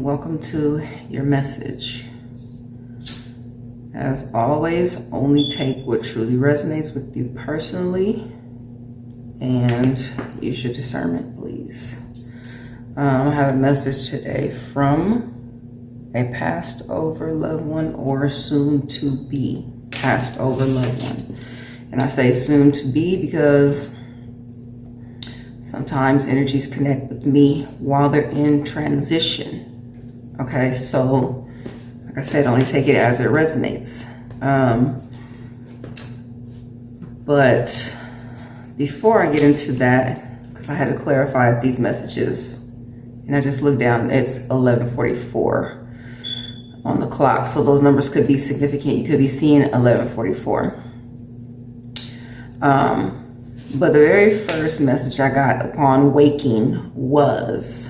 welcome to your message. As always, only take what truly resonates with you personally and use your discernment, please. I have a message today from a passed over loved one or soon to be passed over loved one. And I say soon to be because sometimes energies connect with me while they're in transition. Okay, so like I said, only take it as it resonates. But before I get into that, because I had to clarify these messages, and I just looked down, it's 11:44 on the clock. So those numbers could be significant. You could be seeing 11:44. But the very first message I got upon waking was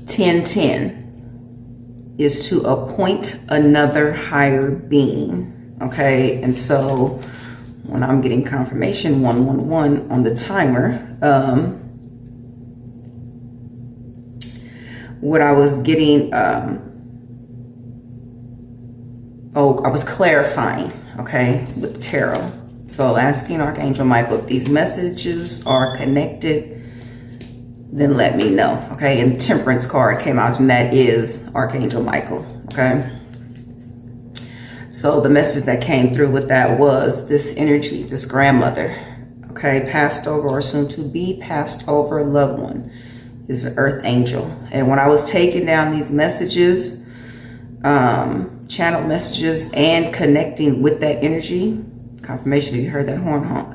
1010 is to appoint another higher being. Okay, and so when I'm getting confirmation 111 on the timer, what I was getting, I was clarifying, okay, with tarot. So asking Archangel Michael if these messages are connected, then let me know, okay? And Temperance card came out, and that is Archangel Michael, okay? So the message that came through with that was this energy, this grandmother, okay, passed over or soon to be passed over loved one is an earth angel. And when I was taking down these messages, channel messages, and connecting with that energy, confirmation that you heard that horn honk,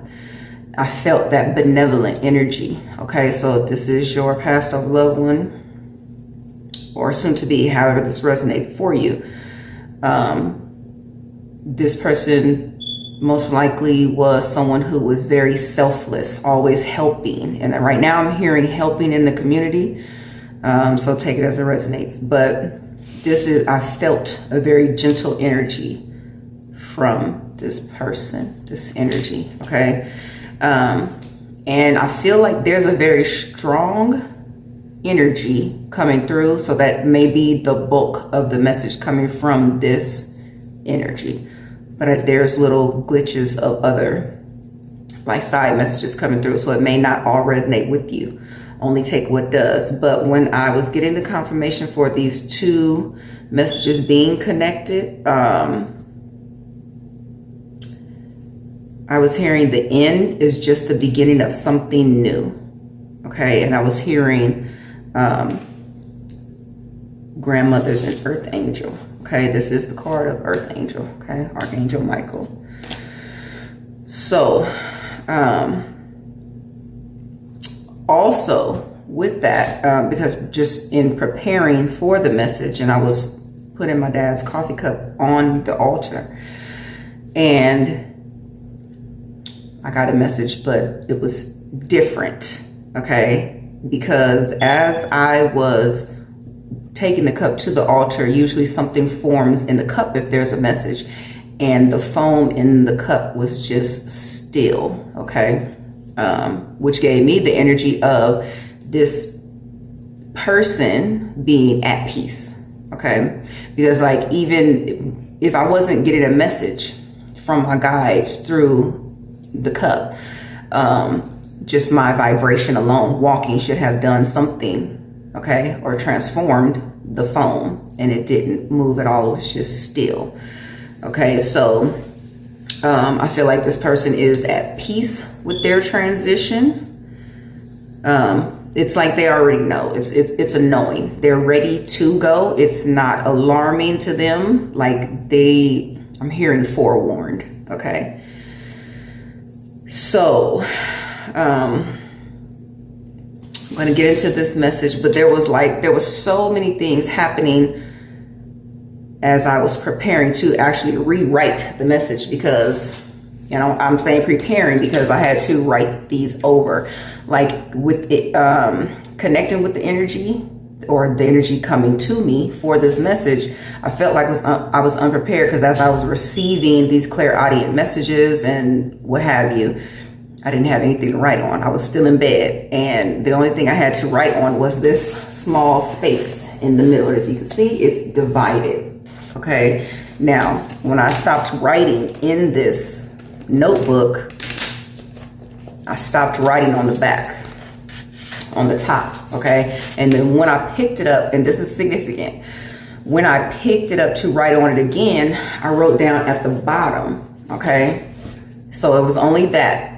I felt that benevolent energy. Okay, so if this is your passed over loved one or soon to be, however this resonated for you, this person most likely was someone who was very selfless, always helping. And right now I'm hearing helping in the community. So take it as it resonates. But I felt a very gentle energy from this person, this energy, okay? And I feel like there's a very strong energy coming through. So that may be the bulk of the message coming from this energy. But there's little glitches of other like side messages coming through. So it may not all resonate with you. Only take what does. But when I was getting the confirmation for these two messages being connected, I was hearing the end is just the beginning of something new. Okay, and I was hearing grandmothers and earth angel. Okay, this is the card of earth angel. Okay, Archangel Michael. So also with that, because just in preparing for the message, and I was putting my dad's coffee cup on the altar, and I got a message, but it was different, okay? Because as I was taking the cup to the altar, usually something forms in the cup if there's a message, and the foam in the cup was just still, okay? Which gave me the energy of this person being at peace, okay? Because like even if I wasn't getting a message from my guides through the cup, just my vibration alone, walking, should have done something, okay, or transformed the foam, and it didn't move at all. It was just still, okay? So I feel like this person is at peace with their transition. It's like they already know. It's a knowing. They're ready to go. It's not alarming to them. Like I'm hearing forewarned, okay? So I'm going to get into this message, but there was so many things happening as I was preparing to actually rewrite the message, because, you know, I'm saying preparing because I had to write these over, like with it, connecting with the energy, or the energy coming to me for this message. I felt like I was unprepared, because as I was receiving these clairaudient messages and what have you, I didn't have anything to write on. I was still in bed, and the only thing I had to write on was this small space in the middle. If you can see, it's divided. Okay, now when I stopped writing in this notebook, I stopped writing on the back, on the top. Okay, and then when I picked it up, and this is significant, when I picked it up to write on it again, I wrote down at the bottom. Okay, so it was only that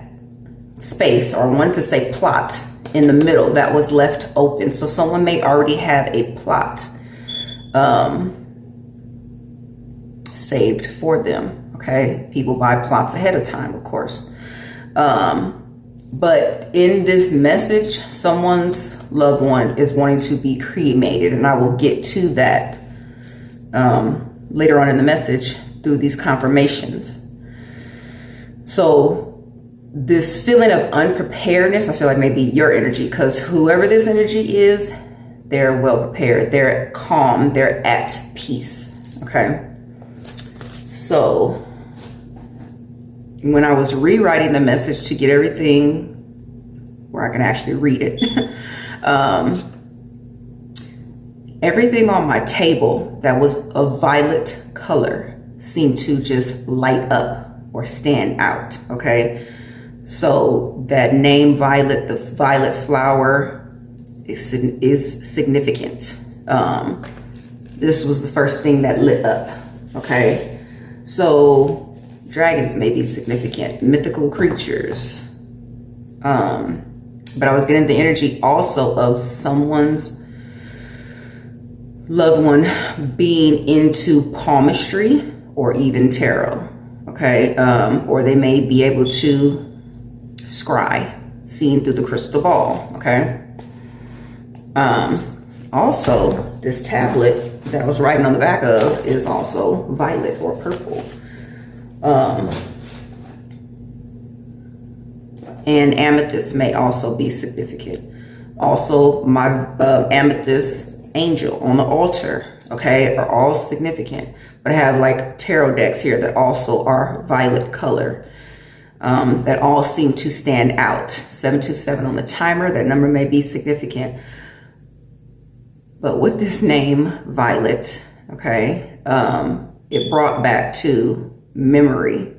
space, or I wanted to say plot, in the middle that was left open. So someone may already have a plot saved for them. Okay, people buy plots ahead of time, of course. But in this message, someone's loved one is wanting to be cremated, and I will get to that later on in the message through these confirmations. So this feeling of unpreparedness, I feel like maybe your energy, because whoever this energy is, they're well prepared, they're calm, they're at peace. Okay, so when I was rewriting the message to get everything where I can actually read it, everything on my table that was a violet color seemed to just light up or stand out. Okay, so that name Violet, the violet flower, is significant. This was the first thing that lit up. Okay, so dragons may be significant, mythical creatures. But I was getting the energy also of someone's loved one being into palmistry or even tarot. Okay, or they may be able to scry, seeing through the crystal ball. Okay, also this tablet that I was writing on the back of is also violet or purple. And amethyst may also be significant. Also, my amethyst angel on the altar, okay, are all significant. But I have like tarot decks here that also are violet color, that all seem to stand out. 727 on the timer, that number may be significant. But with this name, Violet, okay, it brought back to memory.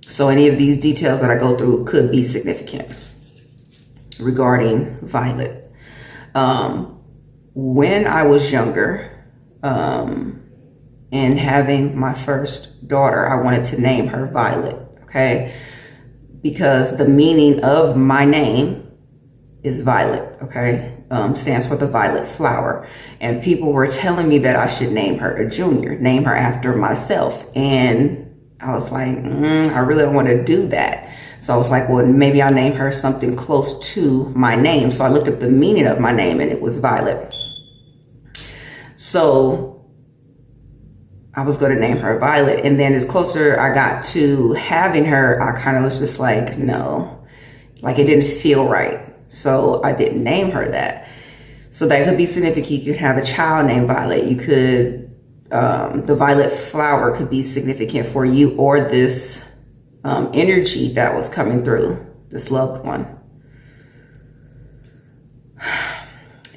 So any of these details that I go through could be significant regarding Violet. When I was younger, and having my first daughter, I wanted to name her Violet, okay? Because the meaning of my name is violet, okay? Stands for the violet flower. And people were telling me that I should name her a junior, name her after myself. And I was like, I really don't want to do that. So I was like, well, maybe I'll name her something close to my name. So I looked up the meaning of my name, and it was Violet. So I was going to name her Violet. And then as closer I got to having her, I kind of was just like, no, like it didn't feel right. So I didn't name her that. So that could be significant. You could have a child named Violet. You could, the violet flower could be significant for you, or this energy that was coming through, this loved one.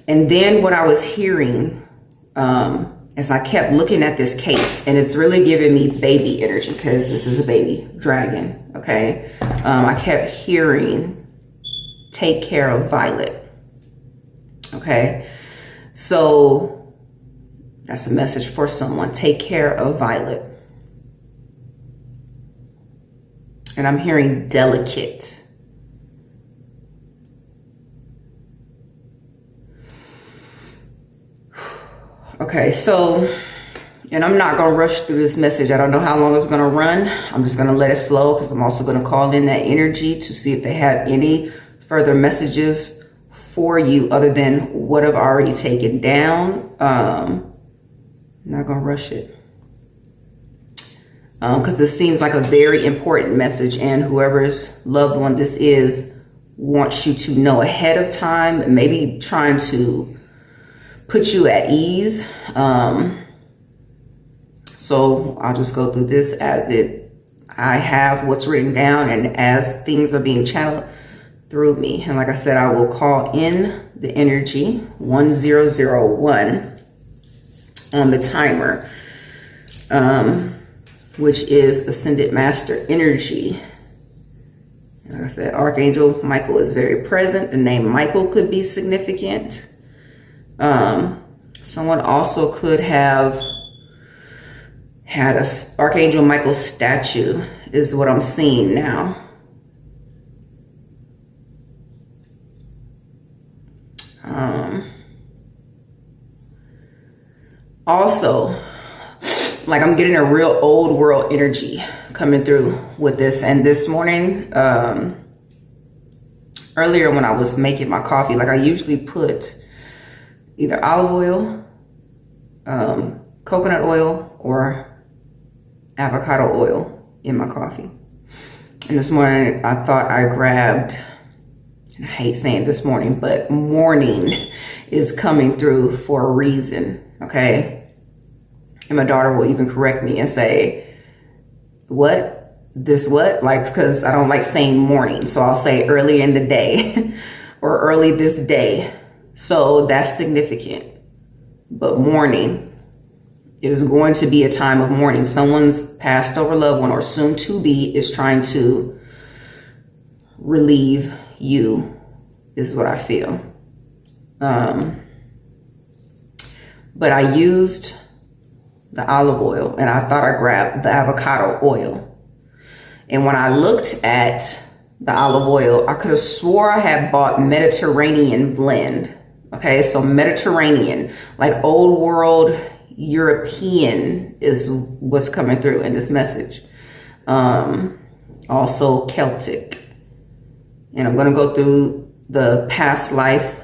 And then what I was hearing, as I kept looking at this case, and it's really giving me baby energy because this is a baby dragon, okay? I kept hearing, take care of Violet, okay? So that's a message for someone, take care of Violet. And I'm hearing delicate. Okay, so, and I'm not gonna rush through this message. I don't know how long it's gonna run. I'm just gonna let it flow, because I'm also gonna call in that energy to see if they have any further messages for you other than what I've already taken down. I'm not gonna rush it. Because this seems like a very important message, and whoever's loved one this is wants you to know ahead of time, maybe trying to put you at ease. So I'll just go through this as I have what's written down, and as things are being channeled through me. And like I said, I will call in the energy 1001 on the timer, which is Ascended Master energy. And like I said, Archangel Michael is very present. The name Michael could be significant. Someone also could have had a Archangel Michael statue, is what I'm seeing now. Also, like I'm getting a real old world energy coming through with this. And this morning, earlier when I was making my coffee, like I usually put either olive oil, coconut oil, or avocado oil in my coffee. And this morning I thought I grabbed, I hate saying this morning, but morning is coming through for a reason, okay? And my daughter will even correct me and say, what? This what? Like, because I don't like saying morning. So I'll say early in the day or early this day. So that's significant. But morning, it is going to be a time of mourning. Someone's passed over loved one or soon to be is trying to relieve you, is what I feel. But I used the olive oil and I thought I grabbed the avocado oil. And when I looked at the olive oil, I could have swore I had bought Mediterranean blend. Okay, so Mediterranean, like old world European is what's coming through in this message. Also Celtic. And I'm going to go through the past life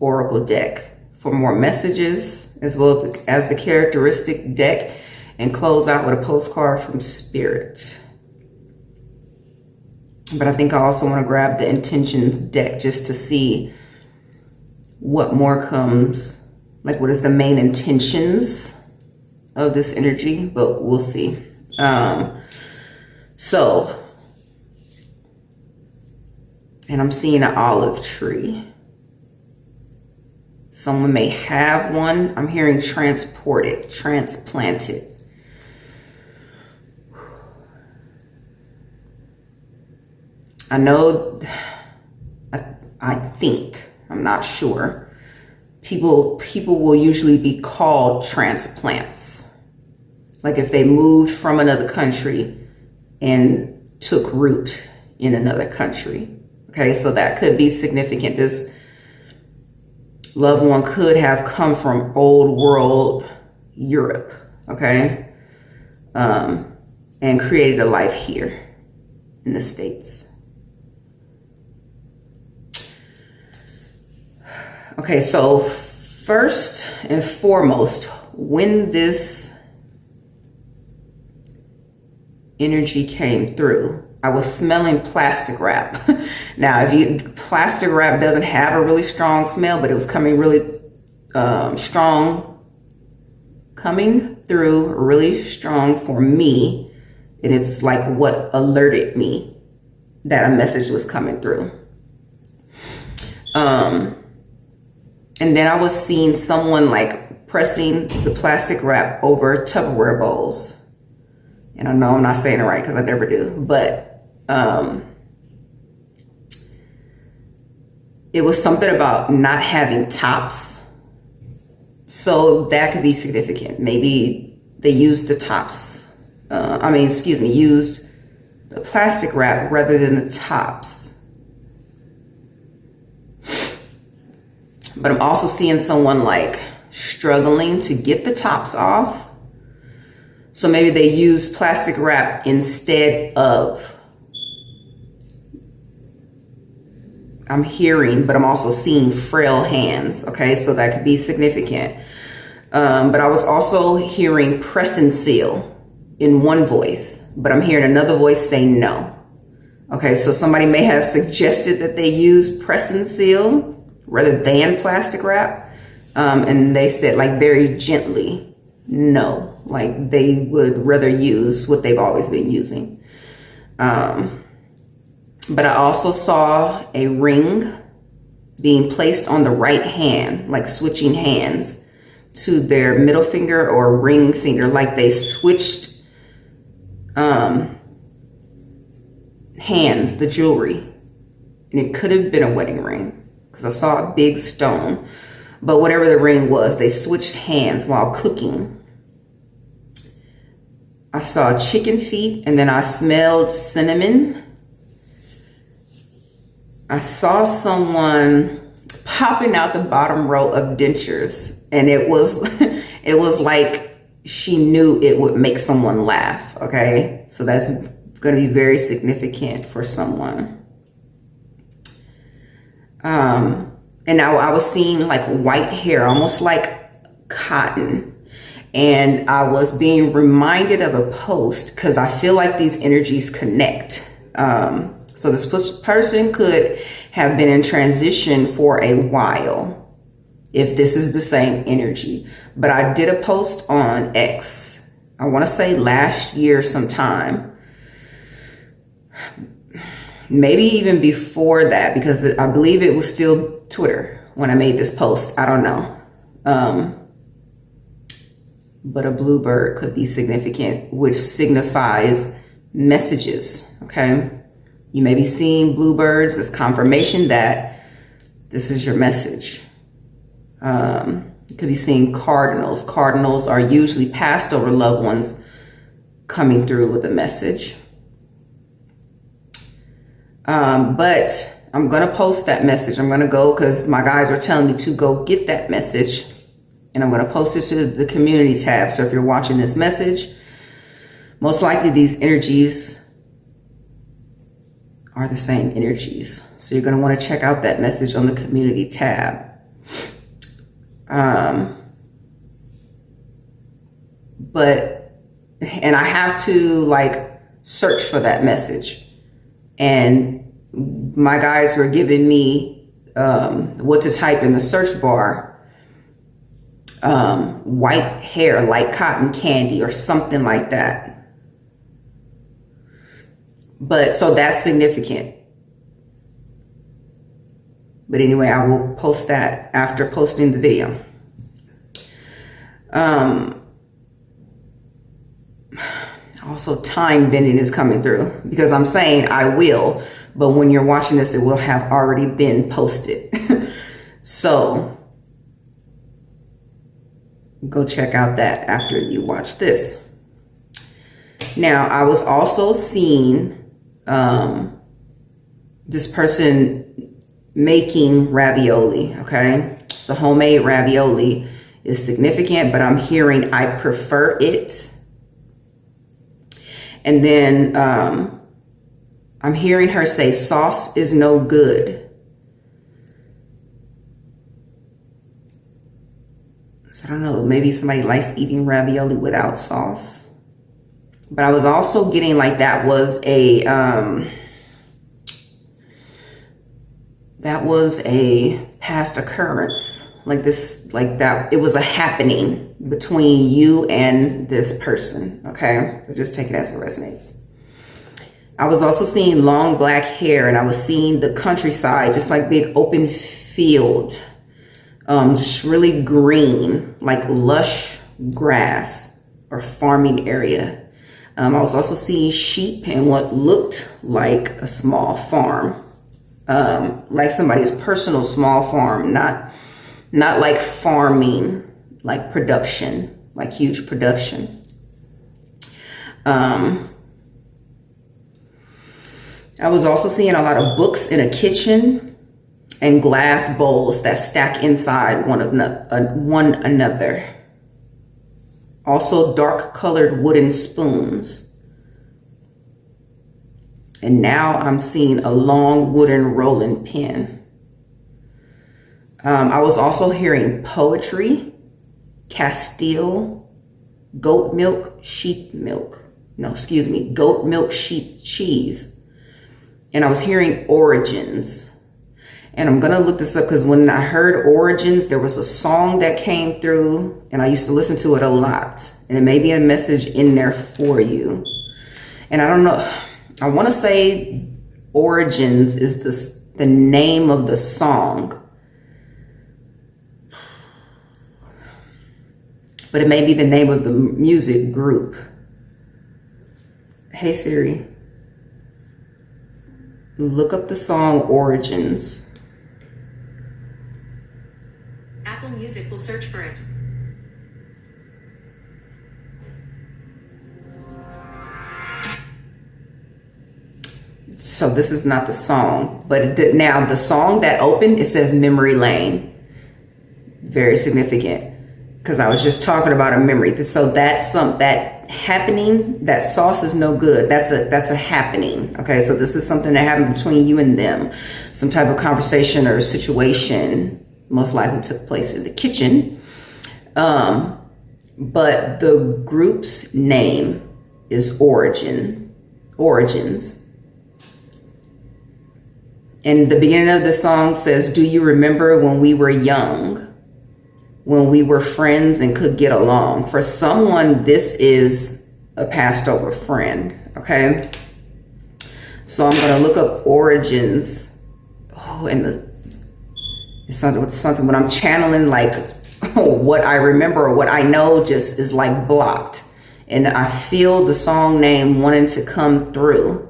oracle deck for more messages, as well as the characteristic deck, and close out with a postcard from Spirit. But I think I also want to grab the intentions deck just to see what more comes, like what is the main intentions of this energy, but we'll see. So, and I'm seeing an olive tree. Someone may have one. I'm hearing transported, transplanted. I know, I think, I'm not sure. People will usually be called transplants. Like if they moved from another country and took root in another country. Okay, so that could be significant. This loved one could have come from old world Europe, okay? And created a life here in the States. Okay, so first and foremost, when this energy came through, I was smelling plastic wrap. Now, plastic wrap doesn't have a really strong smell, but it was coming really strong, coming through really strong for me. And it's like what alerted me that a message was coming through. And then I was seeing someone like pressing the plastic wrap over Tupperware bowls. And I know I'm not saying it right because I never do, but it was something about not having tops. So that could be significant. Maybe they used the tops. Used the plastic wrap rather than the tops. But I'm also seeing someone like struggling to get the tops off. So maybe they use plastic wrap instead of, I'm hearing, but I'm also seeing frail hands. Okay, so that could be significant. But I was also hearing press and seal in one voice, but I'm hearing another voice say no. Okay, so somebody may have suggested that they use press and seal rather than plastic wrap. And they said like very gently, no, like they would rather use what they've always been using. But I also saw a ring being placed on the right hand, like switching hands to their middle finger or ring finger, like they switched hands, the jewelry. And it could have been a wedding ring because I saw a big stone. But whatever the ring was, they switched hands while cooking. I saw chicken feet, and then I smelled cinnamon. I saw someone popping out the bottom row of dentures, and it was it was like she knew it would make someone laugh. Okay, so that's going to be very significant for someone. And now I was seeing like white hair, almost like cotton. And I was being reminded of a post because I feel like these energies connect. So this person could have been in transition for a while, if this is the same energy. But I did a post on X, I want to say last year sometime. Maybe even before that, because I believe it was still Twitter when I made this post. I don't know. But a bluebird could be significant, which signifies messages, okay? You may be seeing bluebirds as confirmation that this is your message. You could be seeing cardinals. Cardinals are usually passed over loved ones coming through with a message. But I'm going to post that message. I'm going to go, because my guys are telling me to go get that message, and I'm going to post it to the community tab. So if you're watching this message, most likely these energies are the same energies. So you're going to want to check out that message on the community tab. And I have to like search for that message. And my guys were giving me what to type in the search bar. White hair, like cotton candy or something like that. But so that's significant. But anyway, I will post that after posting the video. Also, time bending is coming through, because I'm saying I will, but when you're watching this, it will have already been posted. So go check out that after you watch this. Now, I was also seeing this person making ravioli, okay? So homemade ravioli is significant, but I'm hearing I prefer it. And then I'm hearing her say sauce is no good. So I don't know, maybe somebody likes eating ravioli without sauce. But I was also getting like that was a past occurrence. Like this, like that, it was a happening between you and this person, okay? But just take it as it resonates. I was also seeing long black hair, and I was seeing the countryside, just like big open field, just really green, like lush grass or farming area. I was also seeing sheep and what looked like a small farm, like somebody's personal small farm, not like farming, like production, like huge production. I was also seeing a lot of books in a kitchen and glass bowls that stack inside one another. Also dark colored wooden spoons. And now I'm seeing a long wooden rolling pin. I was also hearing poetry, Castile, goat milk, sheep milk. No, excuse me, goat milk, sheep cheese. And I was hearing origins. And I'm going to look this up, because when I heard origins, there was a song that came through, and I used to listen to it a lot. And it may be a message in there for you. And I don't know. I want to say Origins is the name of the song. But it may be the name of the music group. Hey Siri, look up the song Origins. Apple Music will search for it. So this is not the song, but now the song that opened, it says Memory Lane. Very significant, because I was just talking about a memory. So that's that happening, that sauce is no good. That's a happening. Okay, so this is something that happened between you and them. Some type of conversation or situation, most likely took place in the kitchen. But the group's name is Origins. And the beginning of the song says, do you remember when we were young, when we were friends and could get along? For someone, this is a passed over friend, okay? So I'm gonna look up Origins. Oh, and it's something when I'm channeling, like, what I remember or what I know just is like blocked. And I feel the song name wanting to come through.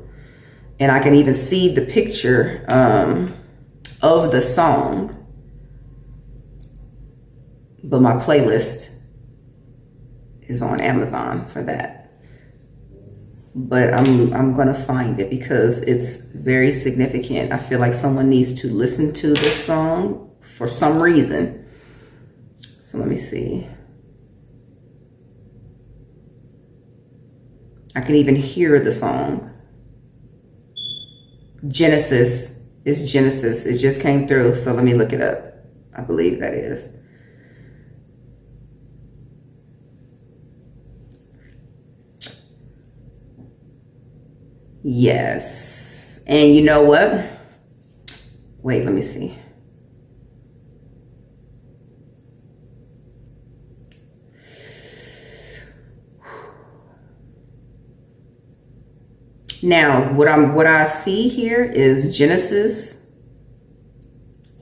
And I can even see the picture of the song. But my playlist is on Amazon for that. But I'm gonna find it because it's very significant. I feel like someone needs to listen to this song for some reason. So let me see. I can even hear the song. Genesis is Genesis. It just came through, so let me look it up. I believe that is. Yes. And you know what? Wait, let me see. Now, what I see here is Genesis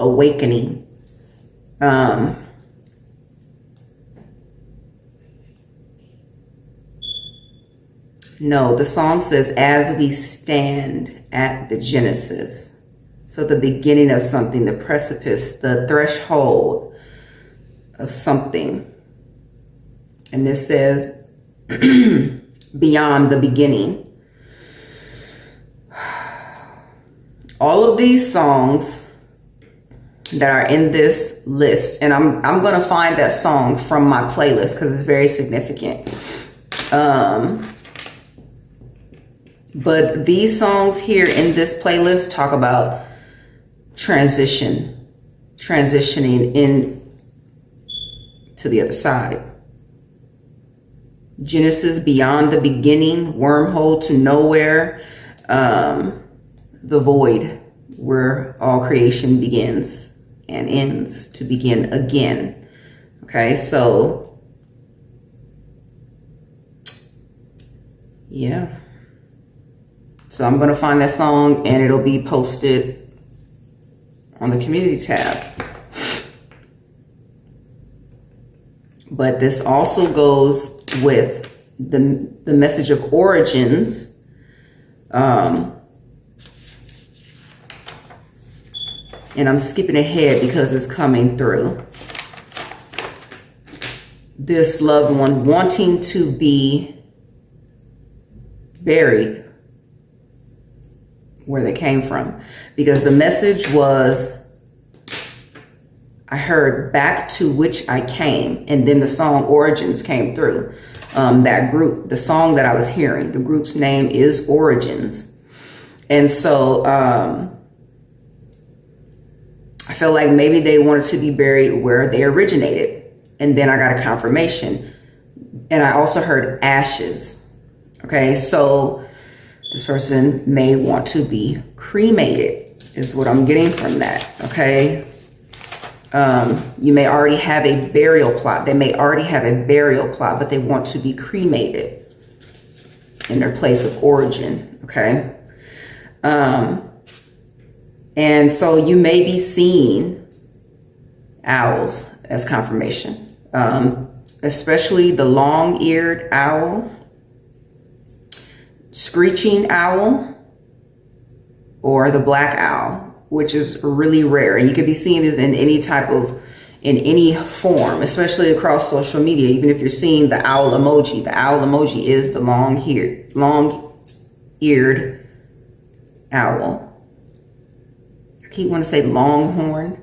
Awakening. No, the song says, as we stand at the Genesis. So the beginning of something, the precipice, the threshold of something. And this says, beyond the beginning. All of these songs that are in this list, and I'm going to find that song from my playlist because it's very significant. But these songs here in this playlist talk about transitioning in to the other side. Genesis, beyond the beginning, wormhole to nowhere, the void where all creation begins and ends to begin again. Okay, so yeah. So I'm going to find that song and it'll be posted on the community tab. But this also goes with the message of origins. And I'm skipping ahead because it's coming through. This loved one wanting to be buried where they came from. Because the message was, I heard back to which I came. And then the song Origins came through. That group, the song that I was hearing, the group's name is Origins. And so I feel like maybe they wanted to be buried where they originated. And then I got a confirmation. And I also heard ashes. Okay, so this person may want to be cremated, is what I'm getting from that. Okay. You may already have a burial plot. They may already have a burial plot, but they want to be cremated in their place of origin. Okay. And so you may be seeing owls as confirmation, especially the long-eared owl, screeching owl, or the black owl, which is really rare. And you could be seeing this in any form, especially across social media. Even if you're seeing the owl emoji is the long-eared owl. I keep wanting to say longhorn.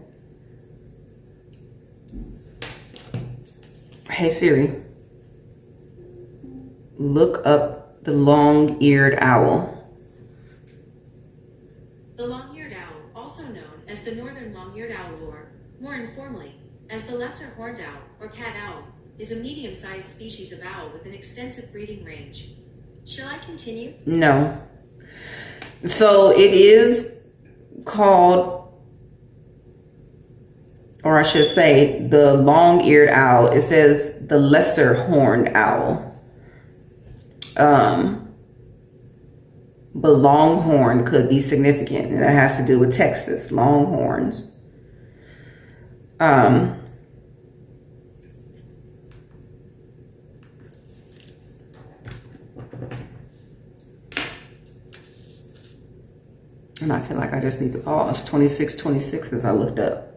Hey Siri, look up the long-eared owl. The long-eared owl, also known as the northern long-eared owl or, more informally, as the lesser horned owl or cat owl, is a medium-sized species of owl with an extensive breeding range. Shall I continue? No. So it is called, or I should say, the long-eared owl. It says the lesser horned owl. But longhorn could be significant, and that has to do with Texas, longhorns. And I feel like I just need to pause. 2626 as I looked up.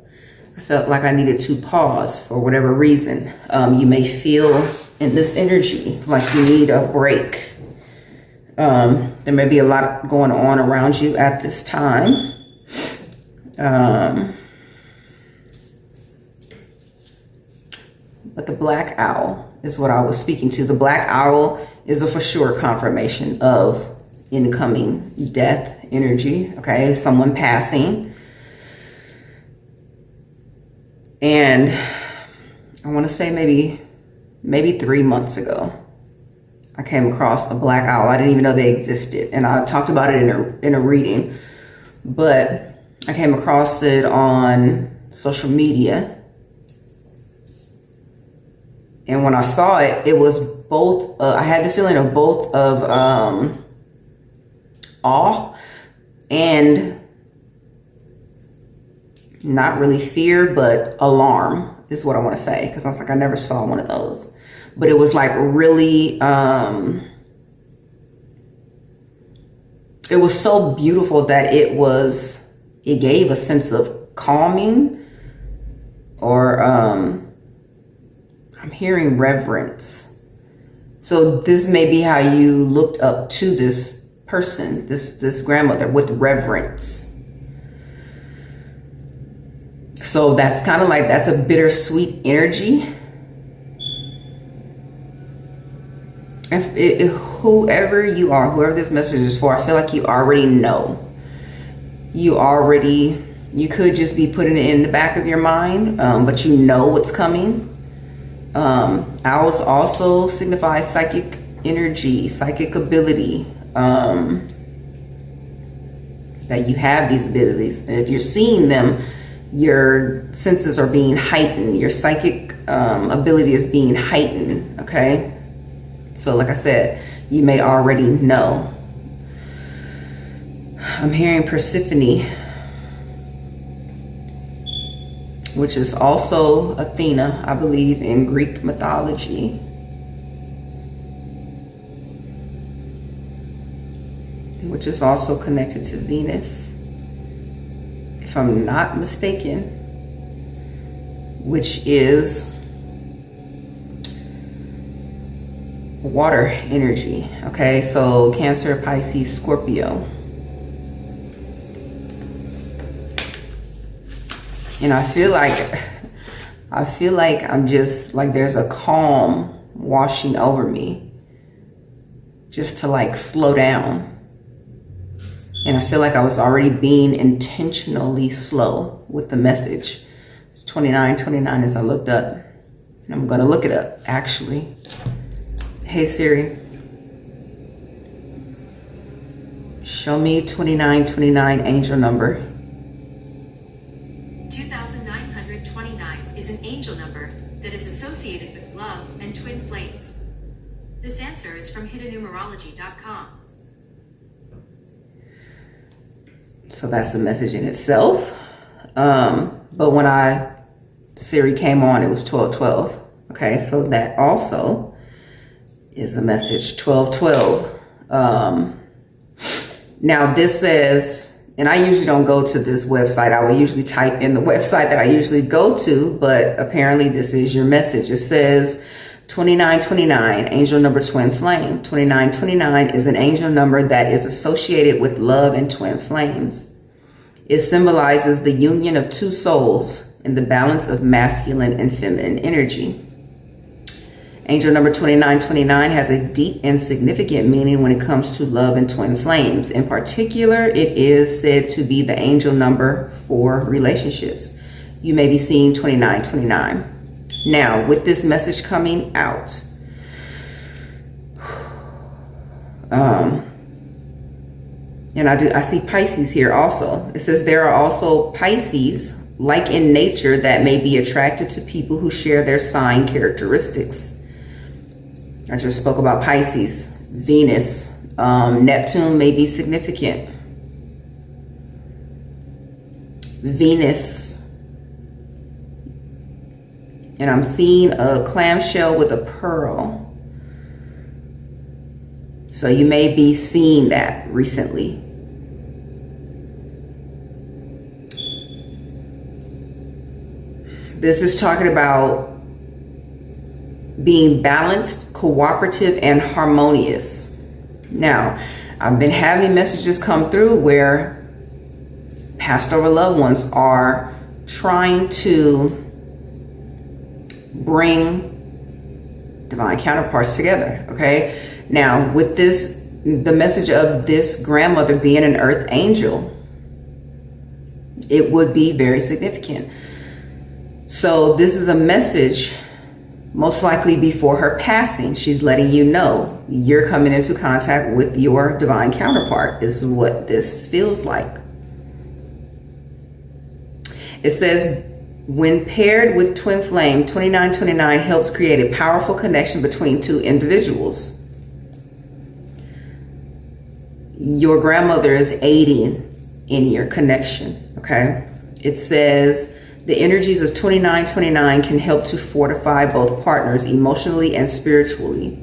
I felt like I needed to pause for whatever reason. You may feel in this energy like you need a break. There may be a lot going on around you at this time. But the black owl is what I was speaking to. The black owl is a for sure confirmation of incoming death energy. Okay, someone passing. And I want to say maybe 3 months ago, I came across a black owl. I didn't even know they existed. And I talked about it in a reading, but I came across it on social media. And when I saw it, it was both, I had the feeling of both of awe and not really fear, but alarm is what I want to say. Because I was like, I never saw one of those. But it was like really, it was so beautiful that it gave a sense of calming, or I'm hearing reverence. So this may be how you looked up to this person, this grandmother, with reverence. So that's kind of like, that's a bittersweet energy. If whoever you are, whoever this message is for, I feel like you already know. You could just be putting it in the back of your mind, but you know what's coming. Owls also signify psychic energy, psychic ability, that you have these abilities. And if you're seeing them, your senses are being heightened. Your psychic ability is being heightened, okay? So like I said, you may already know. I'm hearing Persephone, which is also Athena, I believe, in Greek mythology. Which is also connected to Venus, if I'm not mistaken, which is water energy. Okay, so Cancer, Pisces, Scorpio. And I feel like I'm just like, there's a calm washing over me, just to like slow down. And I feel like I was already being intentionally slow with the message. It's 2929 as I looked up. And I'm going to look it up, actually. Hey, Siri. Show me 2929 angel number. 2929 is an angel number that is associated with love and twin flames. This answer is from hiddennumerology.com. So that's a message in itself. But when Siri came on, it was 1212. Okay, so that also is a message, 1212. Now this says, and I usually don't go to this website. I will usually type in the website that I usually go to, but apparently this is your message. It says 2929, angel number twin flame. 2929 is an angel number that is associated with love and twin flames. It symbolizes the union of two souls in the balance of masculine and feminine energy. Angel number 2929 has a deep and significant meaning when it comes to love and twin flames. In particular, it is said to be the angel number for relationships. You may be seeing 2929. Now, with this message coming out, and I see Pisces here also. It says there are also Pisces, like in nature, that may be attracted to people who share their sign characteristics. I just spoke about Pisces. Venus, Neptune may be significant. Venus. And I'm seeing a clamshell with a pearl. So you may be seeing that recently. This is talking about being balanced, cooperative, and harmonious. Now, I've been having messages come through where passed over loved ones are trying to bring divine counterparts together, okay? Now, with this, the message of this grandmother being an earth angel, it would be very significant. So this is a message most likely before her passing. She's letting you know you're coming into contact with your divine counterpart. This is what this feels like. It says, when paired with twin flame, 2929 helps create a powerful connection between two individuals. Your grandmother is aiding in your connection, okay? It says, the energies of 2929 can help to fortify both partners emotionally and spiritually.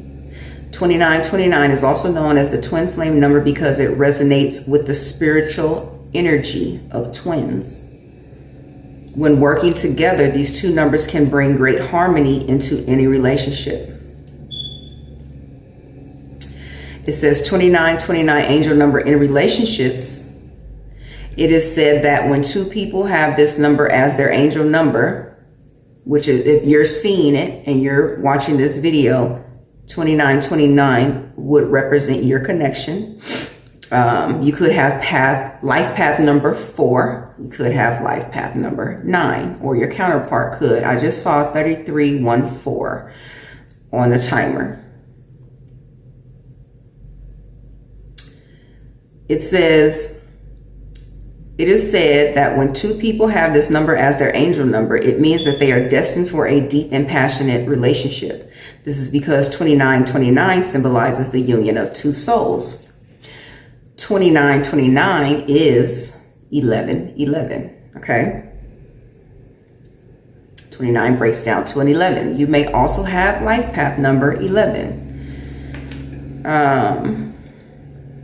2929 is also known as the twin flame number because it resonates with the spiritual energy of twins. When working together, these two numbers can bring great harmony into any relationship. It says 2929 angel number in relationships. It is said that when two people have this number as their angel number, which is, if you're seeing it and you're watching this video, 2929 would represent your connection. You could have life path number 4. You could have life path number 9, or your counterpart could. I just saw 3314 on the timer. It says, it is said that when two people have this number as their angel number, it means that they are destined for a deep and passionate relationship. This is because 2929 symbolizes the union of two souls. 2929 is 1111, okay? 29 breaks down to an 11. You may also have life path number 11.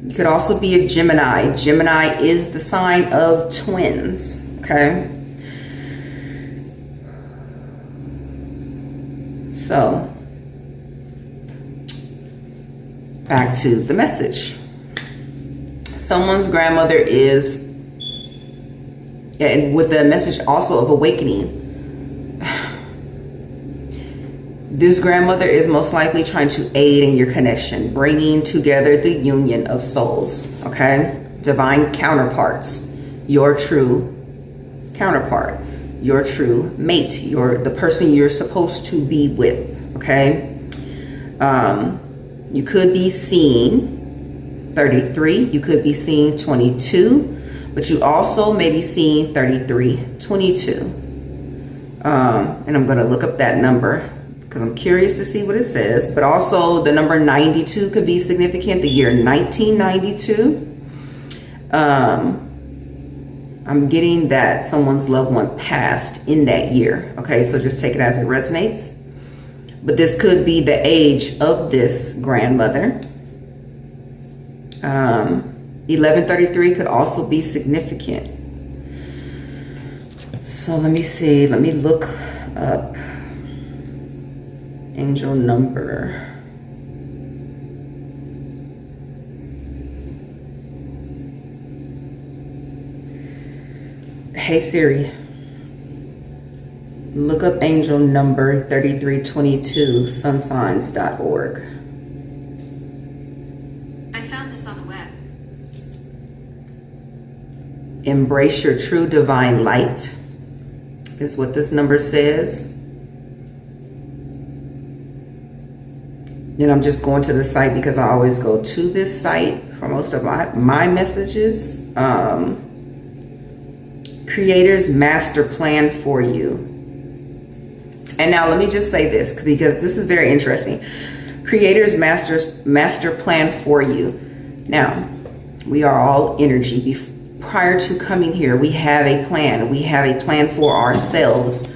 You could also be a Gemini. Gemini is the sign of twins, okay? So, back to the message. Someone's grandmother is, and with the message also of awakening, this grandmother is most likely trying to aid in your connection, bringing together the union of souls, okay? Divine counterparts, your true counterpart, your true mate, the person you're supposed to be with, okay? You could be seeing 33, you could be seeing 22, but you also may be seeing 3322. And I'm gonna look up that number because I'm curious to see what it says. But also the number 92 could be significant, the year 1992. I'm getting that someone's loved one passed in that year. Okay, so just take it as it resonates. But this could be the age of this grandmother. 1133 could also be significant. So let me see. Let me look up angel number. Hey Siri, look up angel number 3322, sunsigns.org. I found this on the web. Embrace your true divine light is what this number says. And I'm just going to the site because I always go to this site for most of my messages. Creator's master plan for you. And now let me just say this because this is very interesting. Creator's master plan for you. Now, we are all energy. Prior to coming here, we have a plan. We have a plan for ourselves.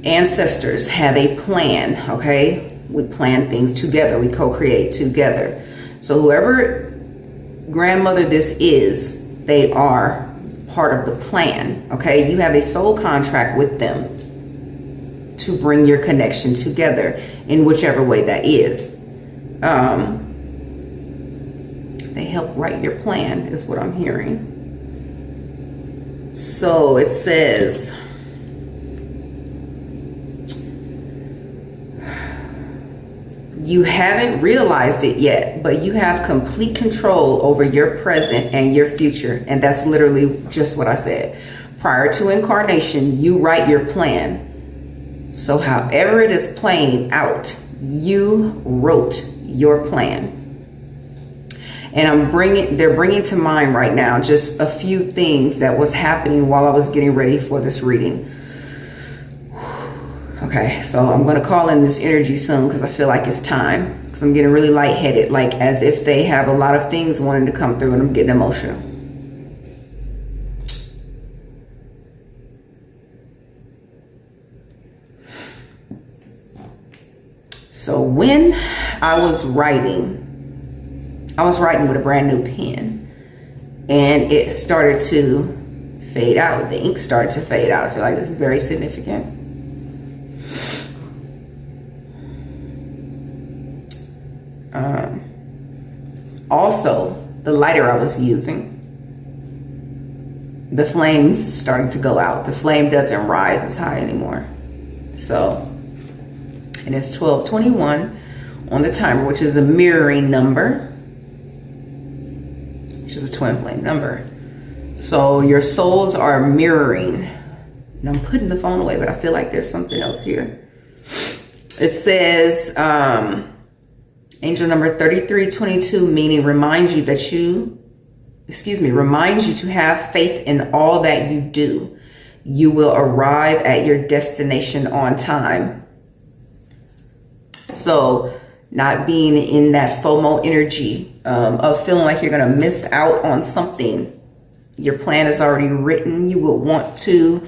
Ancestors have a plan, okay? We plan things together. We co-create together. So whoever grandmother this is, they are part of the plan, okay? You have a soul contract with them to bring your connection together in whichever way that is. They help write your plan is what I'm hearing. So it says, you haven't realized it yet, but you have complete control over your present and your future. And that's literally just what I said. Prior to incarnation, you write your plan. So however it is playing out, you wrote your plan. And they're bringing to mind right now just a few things that was happening while I was getting ready for this reading. Okay, so I'm going to call in this energy soon because I feel like it's time. Because I'm getting really lightheaded, like as if they have a lot of things wanting to come through and I'm getting emotional. So when I was writing with a brand new pen and it started to fade out. The ink started to fade out. I feel like this is very significant. Also, the lighter I was using, the flames started to go out. The flame doesn't rise as high anymore. So, and it's 12:21 on the timer, which is a mirroring number, which is a twin flame number. So your souls are mirroring. And I'm putting the phone away, but I feel like there's something else here. It says, angel number 3322, meaning reminds you to have faith in all that you do. You will arrive at your destination on time. So not being in that FOMO energy of feeling like you're going to miss out on something. Your plan is already written. You will want to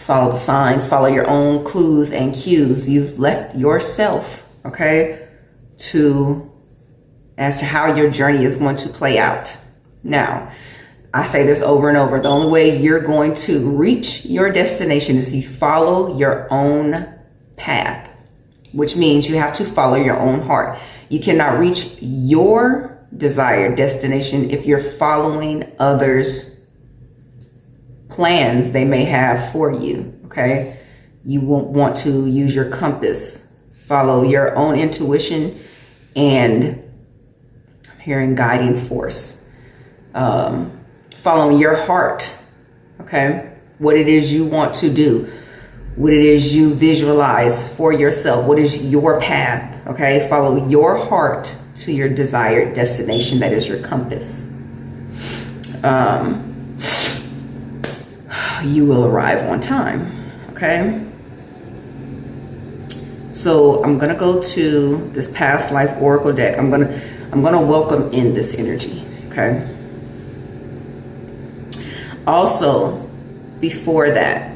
follow the signs, follow your own clues and cues. You've left yourself, okay, as to how your journey is going to play out. Now, I say this over and over. The only way you're going to reach your destination is to follow your own path, which means you have to follow your own heart. You cannot reach your desired destination if you're following others' plans they may have for you, okay? You won't want to use your compass. Follow your own intuition and hearing guiding force. Following your heart, okay? What it is you want to do, what it is you visualize for yourself, what is your path, okay? Follow your heart to your desired destination. That is your compass. You will arrive on time, okay? So I'm gonna go to this past life oracle deck. I'm gonna welcome in this energy, okay? Also, before that,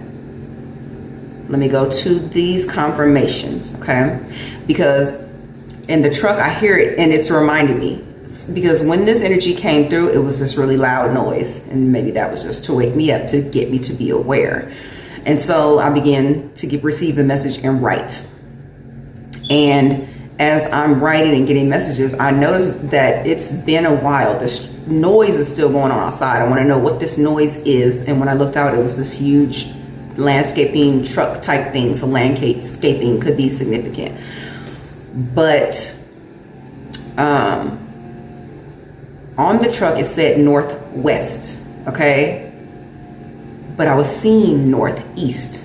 let me go to these confirmations, okay? Because in the truck, I hear it and it's reminding me. Because when this energy came through, it was this really loud noise. And maybe that was just to wake me up, to get me to be aware. And so I began to receive the message and write. And as I'm writing and getting messages, I noticed that it's been a while. This noise is still going on outside. I want to know what this noise is. And when I looked out, it was this huge landscaping truck type thing. So landscaping could be significant. But on the truck, it said northwest, okay? But I was seeing northeast.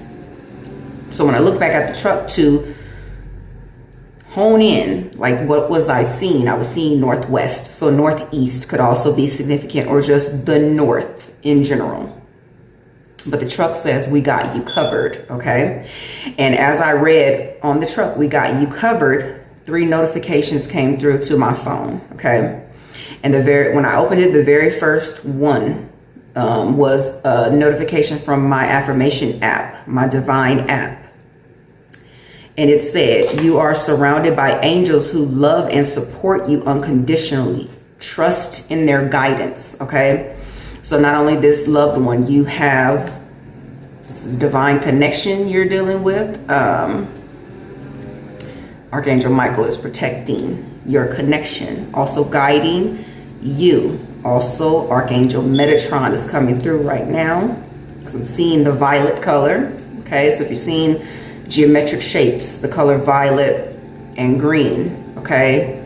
So when I look back at the truck to hone in, like what was I seeing? I was seeing northwest. So northeast could also be significant, or just the north in general. But the truck says, we got you covered, okay? And as I read on the truck, we got you covered, 3 notifications came through to my phone, okay? And when I opened it, the very first one was a notification from my affirmation app, my divine app. And it said, you are surrounded by angels who love and support you unconditionally. Trust in their guidance, okay? So not only this loved one, you have this is divine connection you're dealing with. Archangel Michael is protecting your connection, also guiding you. Also, Archangel Metatron is coming through right now, because I'm seeing the violet color. Okay, so if you're seeing geometric shapes, the color violet and green, okay,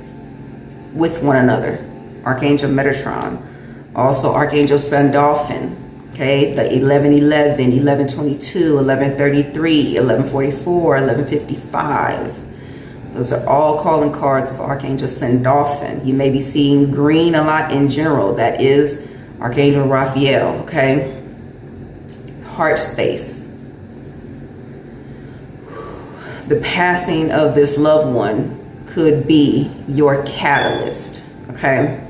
with one another. Archangel Metatron. Also, Archangel Sandalphon. Okay, the 1111, 1122, 1133, 1144, 1155. Those are all calling cards of Archangel Sandalphon. You may be seeing green a lot in general. That is Archangel Raphael, okay? Heart space. The passing of this loved one could be your catalyst, okay?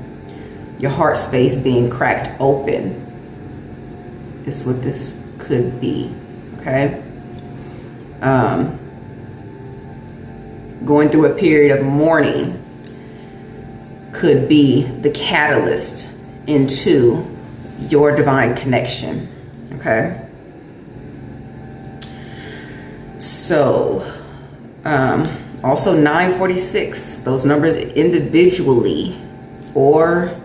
Your heart space being cracked open is what this could be, okay? Going through a period of mourning could be the catalyst into your divine connection, okay? So, also 946, those numbers individually or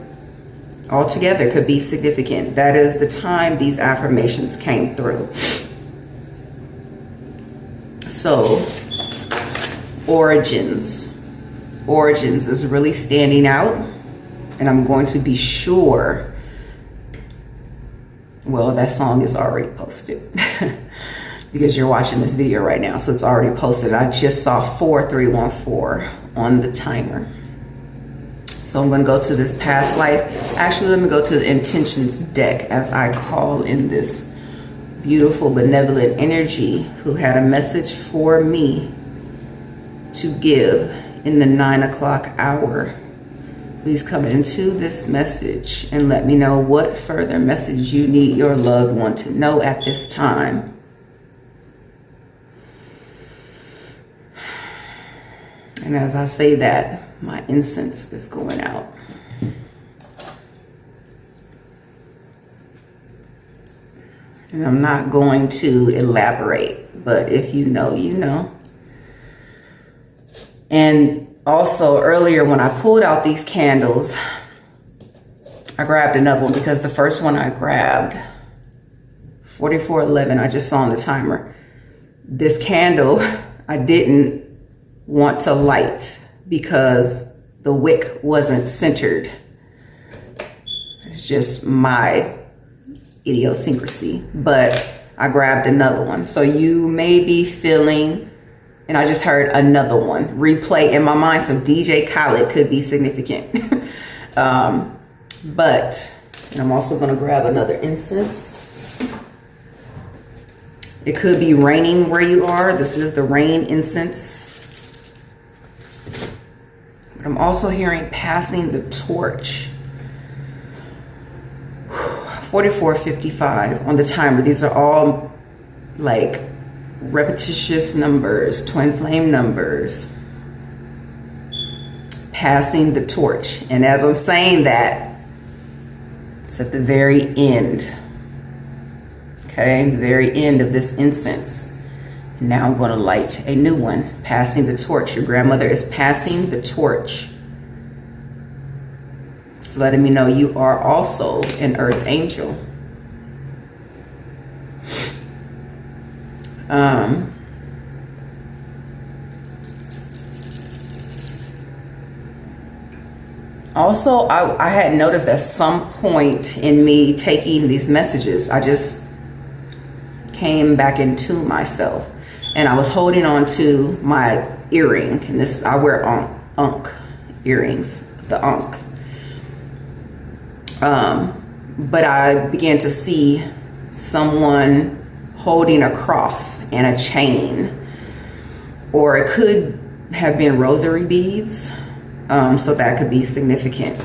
all together could be significant. That is the time these affirmations came through. So, origins is really standing out, and I'm going to be sure, well, that song is already posted because you're watching this video right now, so it's already posted. I just saw 4314 on the timer. So I'm going to go to this past life. Actually, let me go to the intentions deck, as I call in this beautiful benevolent energy who had a message for me to give in the 9 o'clock hour. Please come into this message and let me know what further message you need your loved one to know at this time. And as I say that, my incense is going out. And I'm not going to elaborate, but if you know, you know. And also earlier when I pulled out these candles, I grabbed another one because the first one I grabbed, 4411, I just saw on the timer. This candle I didn't want to light because the wick wasn't centered. It's just my idiosyncrasy, but I grabbed another one. So you may be feeling, and I just heard another one replay in my mind. So DJ Khaled could be significant. But and I'm also going to grab another incense. It could be raining where you are. This is the rain incense. But I'm also hearing passing the torch. 4455 on the timer. These are all like repetitious numbers, twin flame numbers. Passing the torch. And as I'm saying that, it's at the very end. Okay, the very end of this incense. Now I'm going to light a new one. Passing the torch. Your grandmother is passing the torch. It's letting me know you are also an earth angel. Also, I had noticed at some point in me taking these messages, I just came back into myself, and I was holding on to my earring. And this, I wear Ankh earrings, the Ankh. But I began to see someone holding a cross and a chain, or it could have been rosary beads. So that could be significant.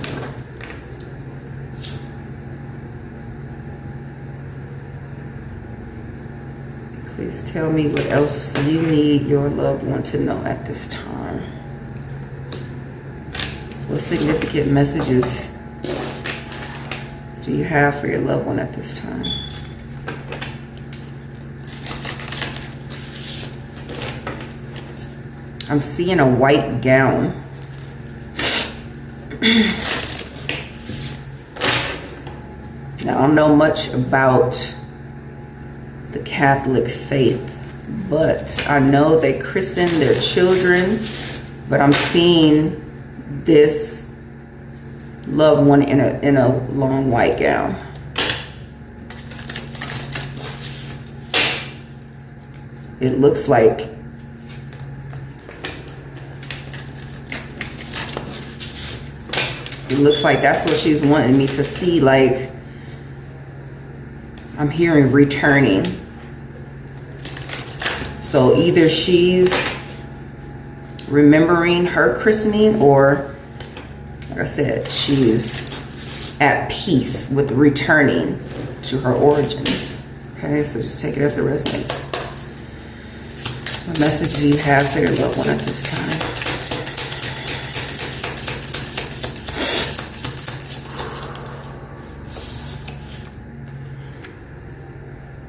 Please tell me what else you need your loved one to know at this time. What significant messages do you have for your loved one at this time? I'm seeing a white gown. Now, I don't know much about the Catholic faith, but I know they christen their children. But I'm seeing this loved one in a long white gown. It looks like that's what she's wanting me to see. Like, I'm hearing returning. So either she's remembering her christening, or, like I said, she's at peace with returning to her origins. Okay, so just take it as it resonates. What message do you have for your loved one at this time?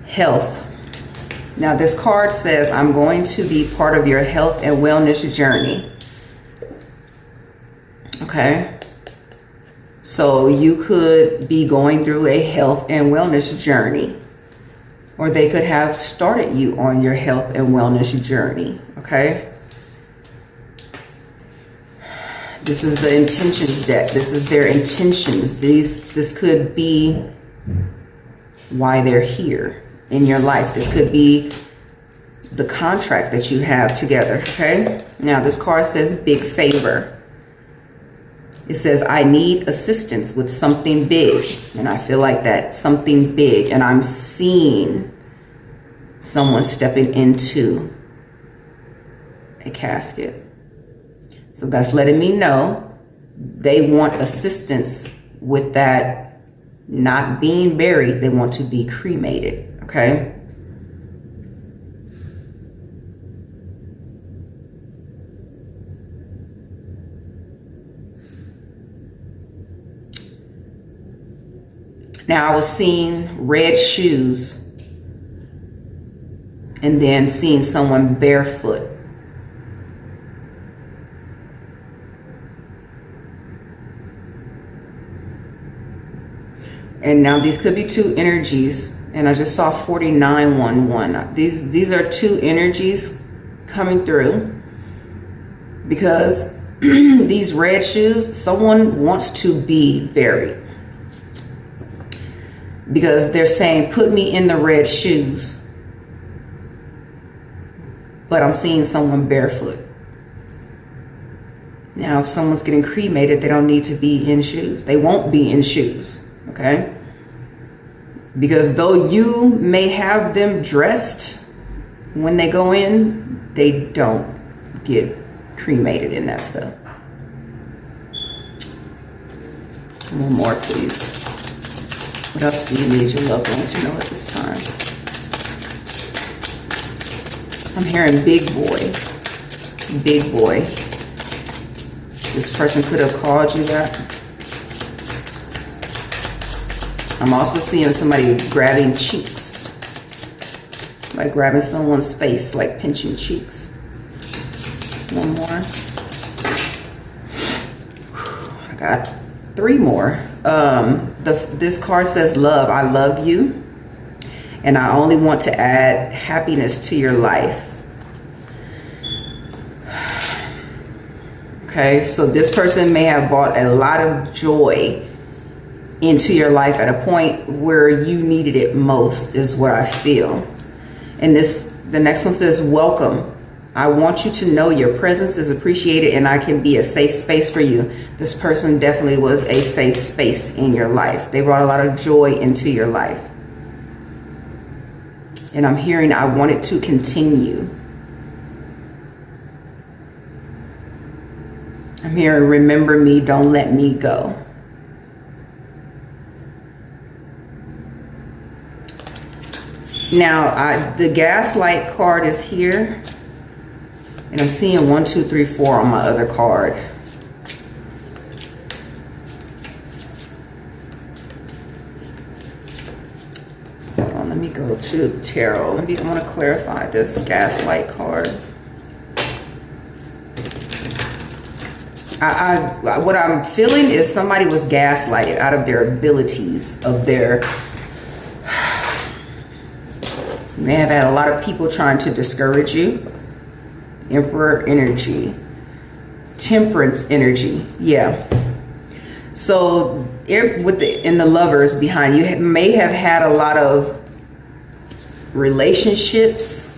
Health. Now this card says, I'm going to be part of your health and wellness journey. Okay. So you could be going through a health and wellness journey, or they could have started you on your health and wellness journey. Okay. This is the intentions deck. This is their intentions. This could be why they're here in your life. This could be the contract that you have together. Okay. Now this card says big favor. It says, I need assistance with something big. And I feel like that something big. And I'm seeing someone stepping into a casket. So that's letting me know they want assistance with that not being buried. They want to be cremated. Okay. Now I was seeing red shoes and then seeing someone barefoot. And now these could be two energies, and I just saw 4911. These are two energies coming through, because these red shoes, someone wants to be buried. Because they're saying, put me in the red shoes. But I'm seeing someone barefoot. Now, if someone's getting cremated, they don't need to be in shoes. They won't be in shoes, okay? Because though you may have them dressed when they go in, they don't get cremated in that stuff. One more, please. What else do you need your loved one to know at this time? I'm hearing big boy. Big boy. This person could have called you that. I'm also seeing somebody grabbing cheeks. Like grabbing someone's face, like pinching cheeks. One more. I got 3 more. This card says love. I love you. And I only want to add happiness to your life. Okay, so this person may have brought a lot of joy into your life at a point where you needed it most, is what I feel. And the next one says, welcome. I want you to know your presence is appreciated and I can be a safe space for you. This person definitely was a safe space in your life. They brought a lot of joy into your life. And I'm hearing, I want it to continue. I'm hearing, remember me, don't let me go. Now, the gaslight card is here. And I'm seeing 1, 2, 3, 4 on my other card. Hold on, let me go to tarot. I want to clarify this gaslight card. What I'm feeling is somebody was gaslighted out of their abilities, of their... You may have had a lot of people trying to discourage you. Emperor energy. Temperance energy. Yeah. So in the lovers behind you may have had a lot of relationships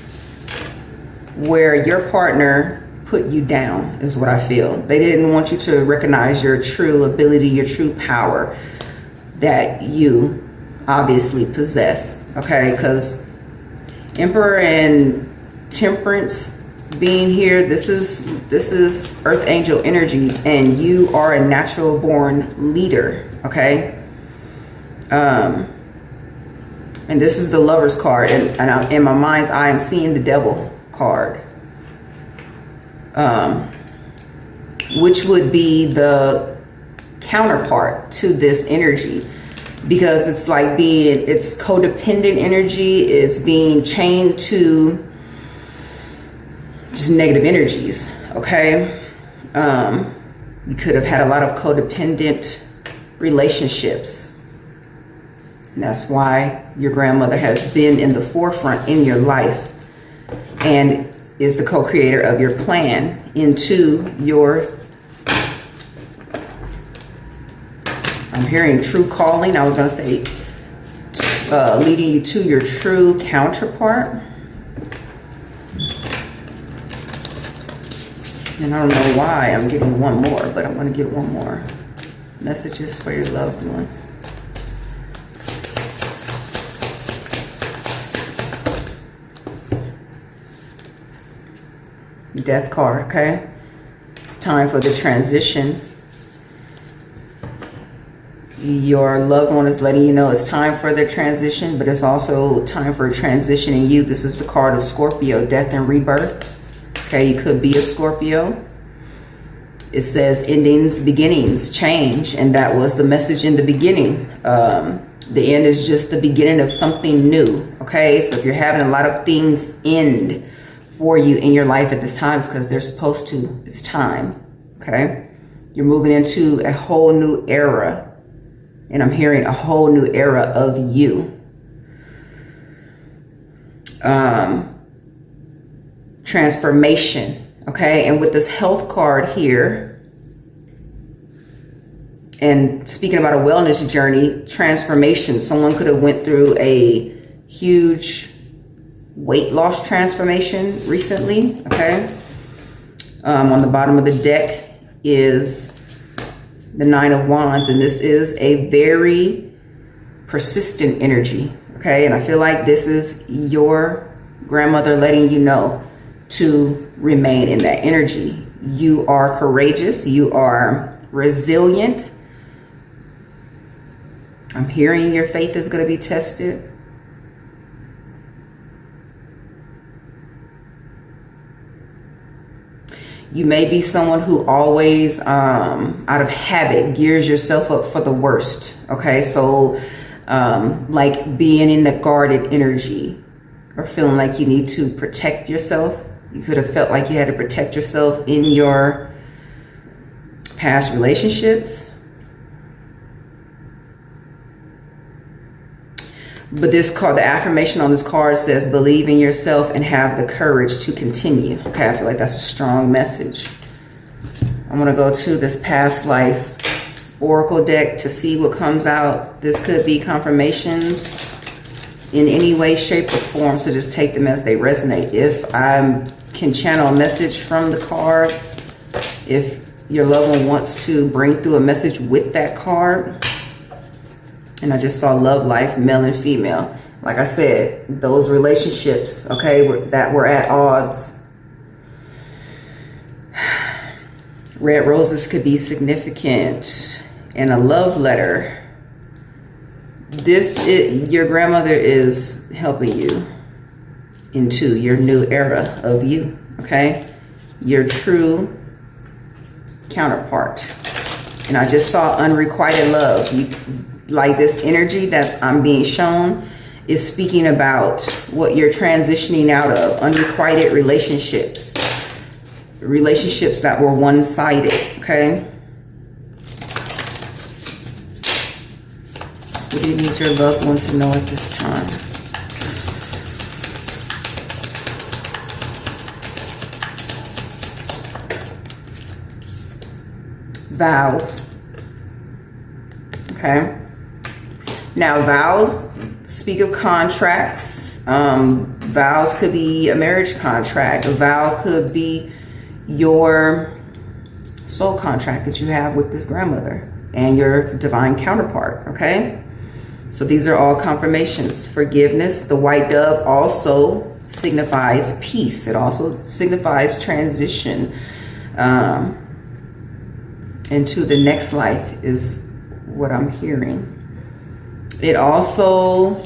where your partner put you down, is what I feel. They didn't want you to recognize your true ability, your true power that you obviously possess. Okay, because Emperor and Temperance being here, this is Earth Angel energy, and you are a natural born leader. Okay, and this is the Lovers card, and in my mind's eye I'm seeing the Devil card, which would be the counterpart to this energy, because it's like it's codependent energy. It's being chained to just negative energies. Okay, you could have had a lot of codependent relationships, and that's why your grandmother has been in the forefront in your life and is the co-creator of your plan into your... I'm hearing true calling. I was going to say leading you to your true counterpart. And I don't know why I'm getting one more, but I'm going to get one more. Messages for your loved one. Death card, okay? It's time for the transition. Your loved one is letting you know it's time for their transition, but it's also time for a transition in you. This is the card of Scorpio, death and rebirth. Okay, you could be a Scorpio. It says endings, beginnings, change, and that was the message in the beginning. The end is just the beginning of something new. Okay, so if you're having a lot of things end for you in your life at this time, it's because they're supposed to. It's time. Okay, you're moving into a whole new era, and I'm hearing a whole new era of you. Transformation. Okay, and with this health card here, and speaking about a wellness journey, transformation. Someone could have went through a huge weight loss transformation recently. Okay, on the bottom of the deck is the Nine of Wands, and this is a very persistent energy. Okay, and I feel like this is your grandmother letting you know to remain in that energy. You are courageous, you are resilient. I'm hearing your faith is going to be tested. You may be someone who always, out of habit, gears yourself up for the worst. Okay, so like being in the guarded energy or feeling like you need to protect yourself. You could have felt like you had to protect yourself in your past relationships. But this card, the affirmation on this card says, believe in yourself and have the courage to continue. Okay, I feel like that's a strong message. I'm going to go to this past life oracle deck to see what comes out. This could be confirmations in any way, shape, or form. So just take them as they resonate. If I can channel a message from the card, if your loved one wants to bring through a message with that card. And I just saw love life, male and female. Like I said, those relationships, okay, that were at odds. Red roses could be significant. And a love letter. Your grandmother is helping you into your new era of you, okay? Your true counterpart. And I just saw unrequited love. Like this energy I'm being shown is speaking about what you're transitioning out of. Unrequited relationships. Relationships that were one-sided, okay? What do you need your loved one to know at this time? Vows. Okay. Now, vows speak of contracts. Vows could be a marriage contract. A vow could be your soul contract that you have with this grandmother and your divine counterpart, okay? So these are all confirmations. Forgiveness. The white dove also signifies peace. It also signifies transition into the next life is what I'm hearing. It also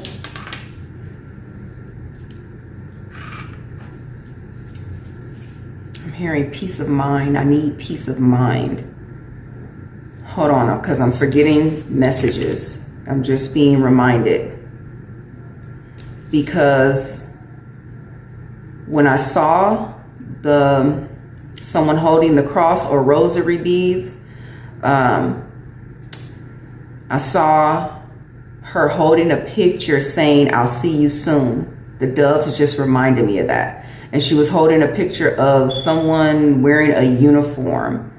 I'm hearing peace of mind. I need peace of mind. Hold on, because I'm forgetting messages. I'm just being reminded. Because when I saw someone holding the cross or rosary beads, I saw her holding a picture saying, I'll see you soon. The doves just reminded me of that. And she was holding a picture of someone wearing a uniform.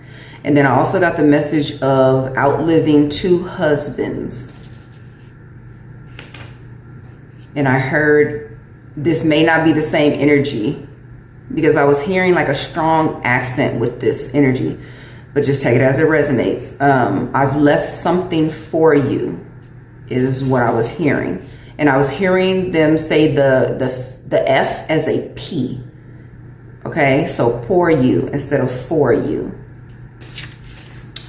And then I also got the message of outliving 2 husbands. And I heard this may not be the same energy because I was hearing like a strong accent with this energy, but just take it as it resonates. I've left something for you is what I was hearing. And I was hearing them say the F as a P. Okay, so for you instead of for you.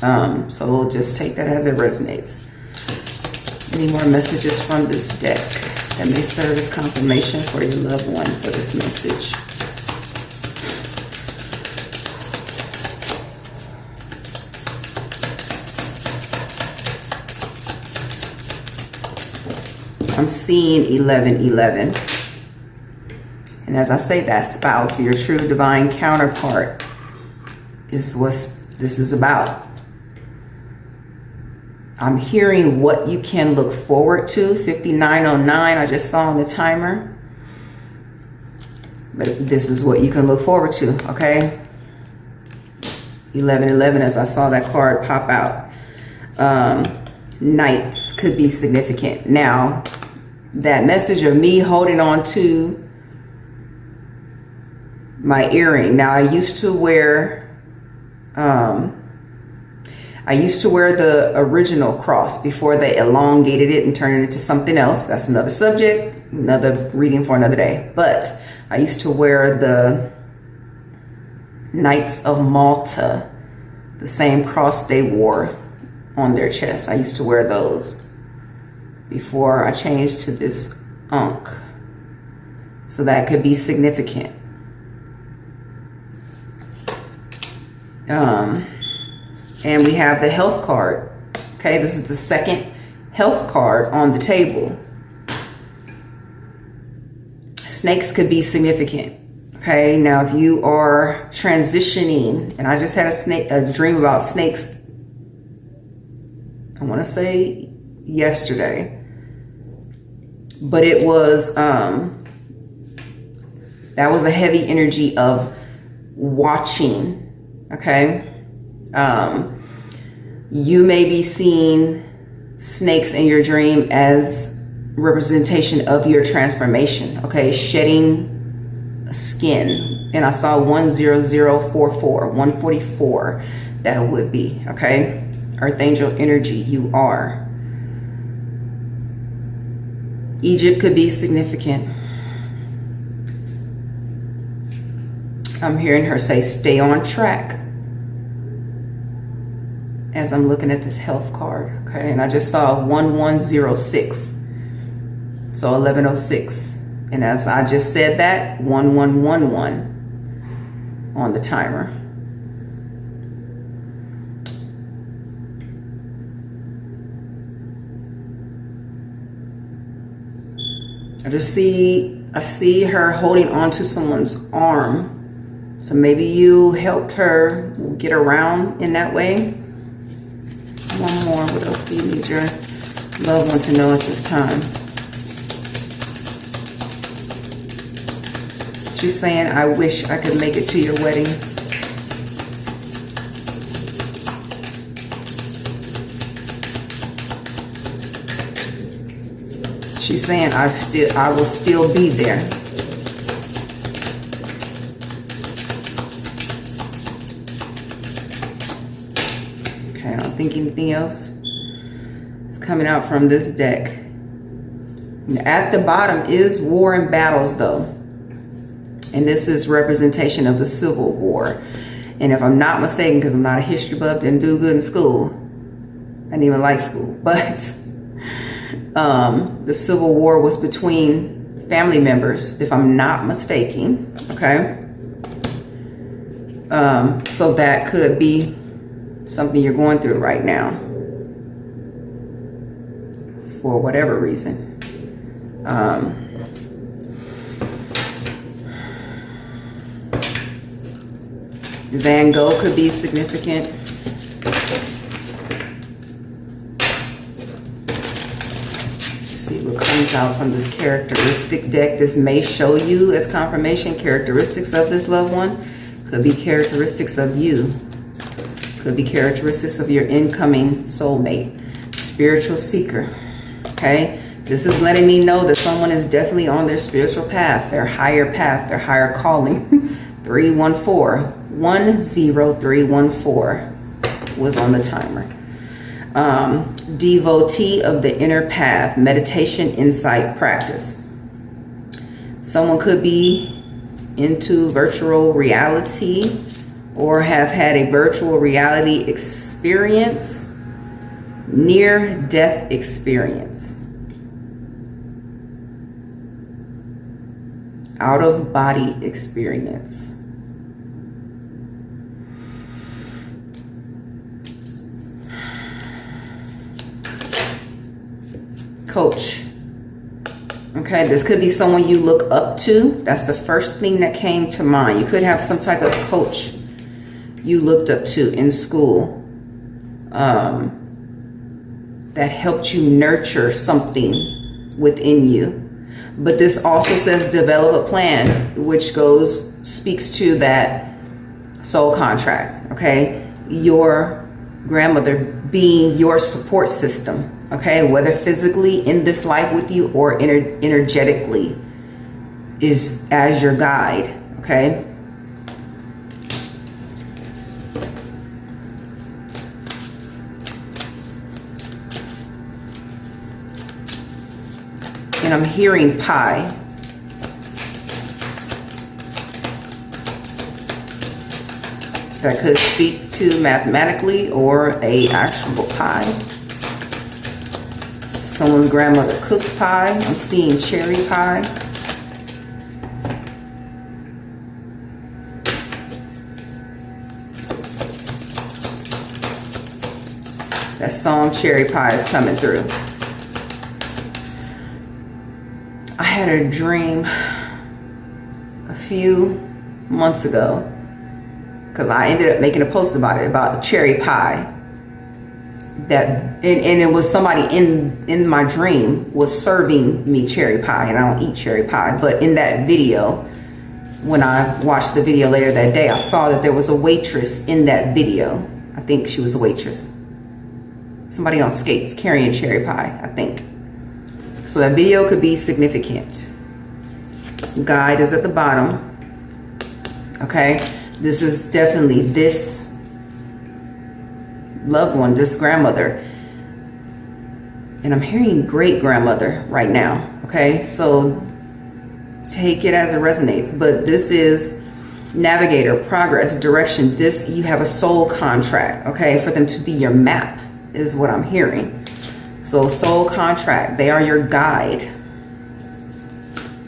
So we'll just take that as it resonates. Any more messages from this deck that may serve as confirmation for your loved one for this message? I'm seeing 1111. And as I say, that spouse, your true divine counterpart, is what this is about. I'm hearing what you can look forward to. 5909, I just saw on the timer. But this is what you can look forward to, okay? 1111, as I saw that card pop out. Knights could be significant. Now, that message of me holding on to my earring. Now, I used to wear the original cross before they elongated it and turned it into something else. That's another subject, another reading for another day. But I used to wear the Knights of Malta, the same cross they wore on their chest. I used to wear those. before I change to this Ankh. So that could be significant. And we have the health card. Okay, this is the second health card on the table. Snakes could be significant. Okay, now if you are transitioning, and I just had a dream about snakes, I want to say yesterday, but it was, that was a heavy energy of watching. Okay. You may be seeing snakes in your dream as representation of your transformation. Okay. Shedding skin. And I saw 10044, 144. That would be, okay. Earth angel energy. You are. Egypt could be significant. I'm hearing her say, stay on track. As I'm looking at this health card, okay? And I just saw 1106. So 1106. And as I just said that, 1111 on the timer. I see her holding on to someone's arm. So maybe you helped her get around in that way. One more. What else do you need your loved one to know at this time? She's saying, I wish I could make it to your wedding. She's saying, I will still be there. Okay, I don't think anything else is coming out from this deck. At the bottom is war and battles, though. And this is representation of the Civil War. And if I'm not mistaken, because I'm not a history buff, didn't do good in school. I didn't even like school. But the Civil War was between family members, if I'm not mistaken. Okay. So that could be something you're going through right now. For whatever reason. Van Gogh could be significant. Let's see what comes out from this characteristic deck. This may show you as confirmation characteristics of this loved one. Could be characteristics of you. Could be characteristics of your incoming soulmate. Spiritual seeker. Okay? This is letting me know that someone is definitely on their spiritual path, their higher path, their higher calling. 314. 10314 was on the timer. Devotee of the inner path, meditation, insight, practice. Someone could be into virtual reality or have had a virtual reality experience, near-death experience. Out-of-body experience. Coach. Okay, this could be someone you look up to. That's the first thing that came to mind. You could have some type of coach you looked up to in school that helped you nurture something within you. But this also says develop a plan, which speaks to that soul contract. Okay, your grandmother being your support system. Okay, whether physically in this life with you or energetically is as your guide. Okay. And I'm hearing pi. That could speak to mathematically or a actual pi. Someone's grandmother cooked pie. I'm seeing cherry pie. That song Cherry Pie is coming through. I had a dream a few months ago, because I ended up making a post about it, about cherry pie. And it was somebody in my dream was serving me cherry pie, and I don't eat cherry pie. But in that video, when I watched the video later that day, I saw that there was a waitress in that video. I think she was a waitress. Somebody on skates carrying cherry pie, I think. So that video could be significant. Guide is at the bottom. Okay, this is definitely this loved one, this grandmother. And I'm hearing great grandmother right now. Okay, so take it as it resonates. But this is navigator, progress, direction. This, you have a soul contract, okay, for them to be your map, is what I'm hearing. So soul contract, they are your guide.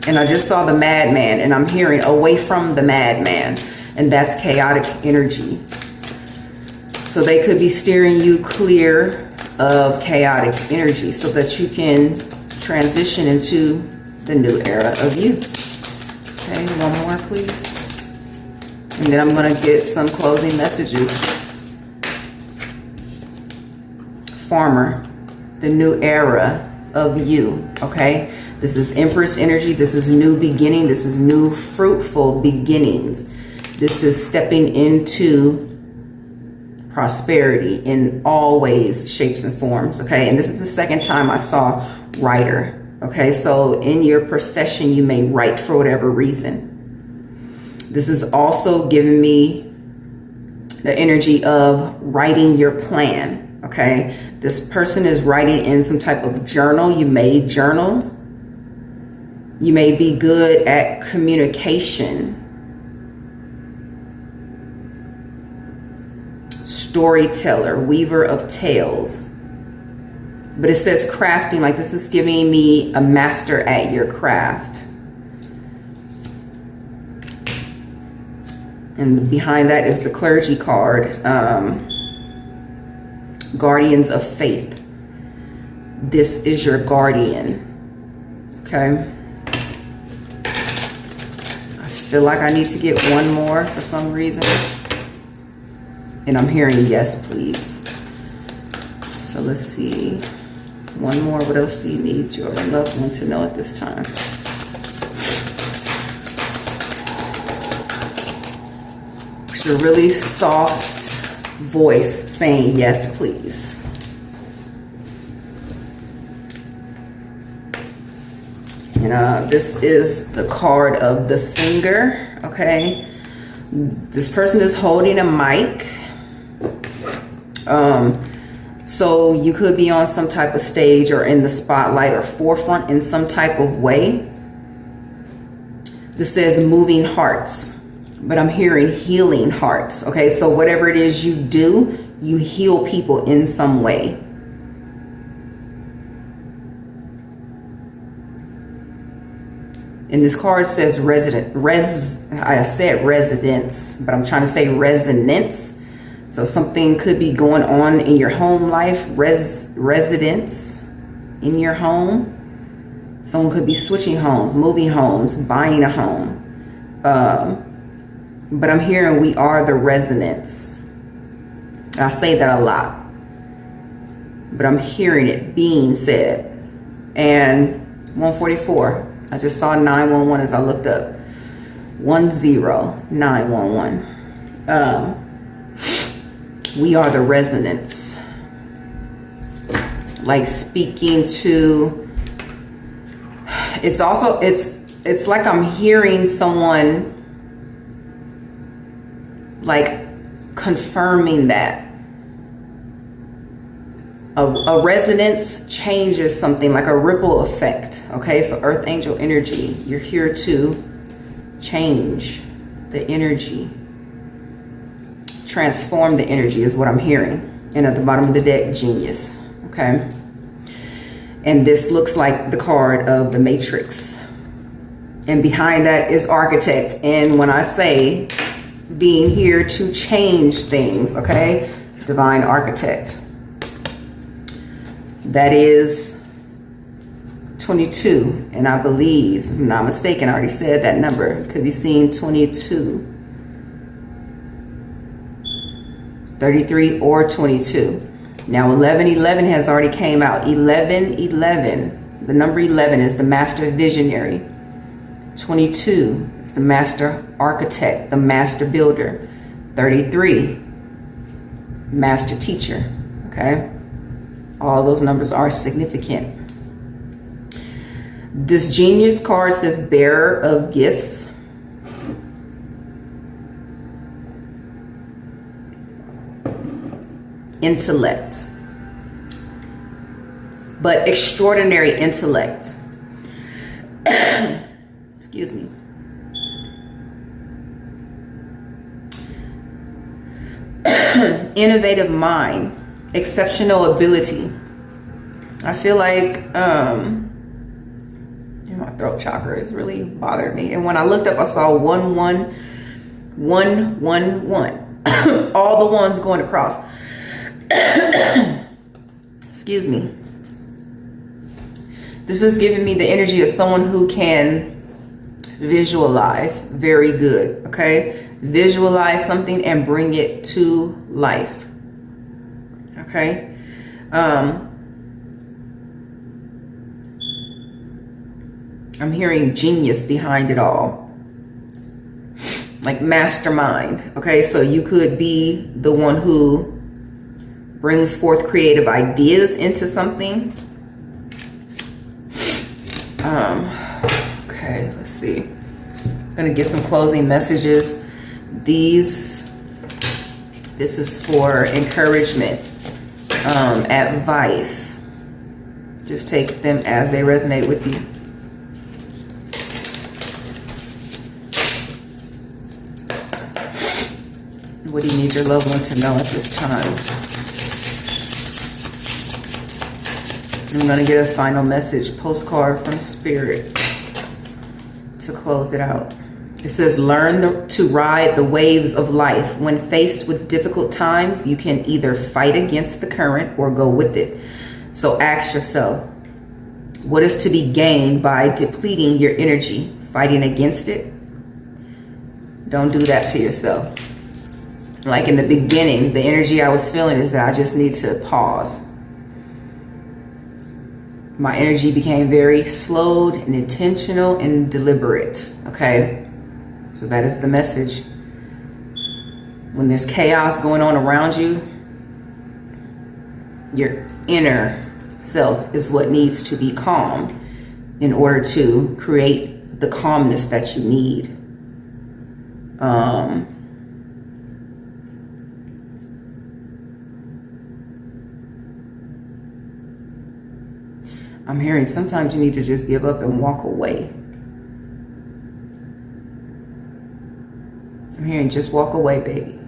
And I just saw the madman, and I'm hearing away from the madman, and that's chaotic energy. So they could be steering you clear of chaotic energy so that you can transition into the new era of you. Okay, one more please. And then I'm going to get some closing messages. Farmer, the new era of you, okay? This is Empress energy. This is new beginning. This is new fruitful beginnings. This is stepping into prosperity in all ways, shapes, and forms, okay? And this is the second time I saw writer, okay? So in your profession, you may write for whatever reason. This is also giving me the energy of writing your plan, okay? This person is writing in some type of journal. You may journal. You may be good at communication. Storyteller, weaver of tales. But it says crafting, like this is giving me a master at your craft. And behind that is the clergy card. Guardians of faith. This is your guardian. Okay. I feel like I need to get one more for some reason. And I'm hearing yes, please. So let's see. One more. What else do you need your loved one to know at this time? It's a really soft voice saying yes, please. And this is the card of the singer, okay? This person is holding a mic. So you could be on some type of stage or in the spotlight or forefront in some type of way. This says moving hearts, but I'm hearing healing hearts. Okay, so whatever it is you do, you heal people in some way. And this card says I said residence, but I'm trying to say resonance. So something could be going on in your home life, residence in your home. Someone could be switching homes, moving homes, buying a home. But I'm hearing we are the resonance. I say that a lot, but I'm hearing it being said. And 144, I just saw 911 as I looked up. 10911. We are the resonance. Like speaking to, it's also, it's like I'm hearing someone like confirming that. A resonance changes something, like a ripple effect. Okay, so earth angel energy, you're here to change the energy. Transform the energy is what I'm hearing. And at the bottom of the deck, genius. Okay. And this looks like the card of the Matrix. And behind that is Architect. And when I say being here to change things, okay? Divine Architect. That is 22. And I believe, if I'm not mistaken, I already said that number. It could be seen 22, 33, or 22. Now 1111 has already came out. 1111, the number 11 is the master visionary. 22 is the master architect, the master builder. 33, master teacher. Okay, all those numbers are significant. This Genius card says bearer of gifts. Intellect, but extraordinary intellect. Excuse me. Innovative mind, exceptional ability. I feel like my throat chakra is really bothered me. And when I looked up, I saw 11111. All the ones going across. Excuse me. This is giving me the energy of someone who can visualize very good. Okay, visualize something and bring it to life. Okay. I'm hearing genius behind it all, like mastermind. Okay, so you could be the one who brings forth creative ideas into something. Okay, let's see. I'm gonna get some closing messages. This is for encouragement, advice. Just take them as they resonate with you. What do you need your loved one to know at this time? I'm going to get a final message, postcard from Spirit to close it out. It says, learn to ride the waves of life. When faced with difficult times, you can either fight against the current or go with it. So ask yourself, what is to be gained by depleting your energy, fighting against it? Don't do that to yourself. Like in the beginning, the energy I was feeling is that I just need to pause. My energy became very slowed and intentional and deliberate. Okay, so that is the message. When there's chaos going on around you, your inner self is what needs to be calm in order to create the calmness that you need. I'm hearing sometimes you need to just give up and walk away. I'm hearing just walk away, baby.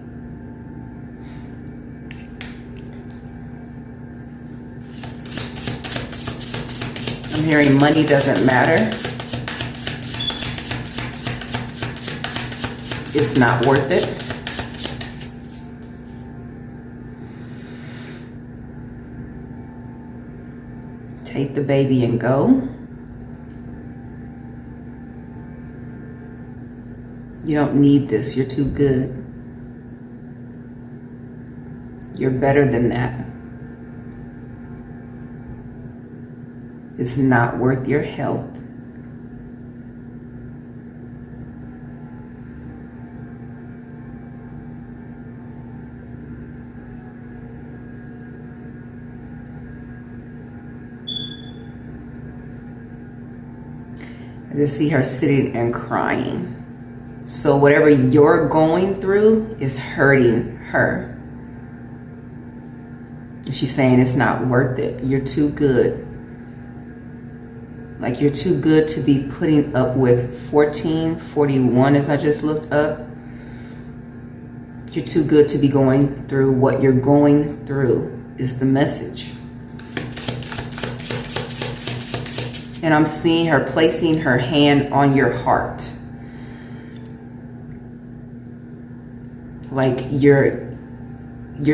I'm hearing money doesn't matter. It's not worth it. Take the baby and go. You don't need this. You're too good. You're better than that. It's not worth your health. I just see her sitting and crying. So whatever you're going through is hurting her. She's saying it's not worth it. You're too good. Like you're too good to be putting up with 1441 as I just looked up. You're too good to be going through what you're going through is the message. And I'm seeing her placing her hand on your heart. Like you're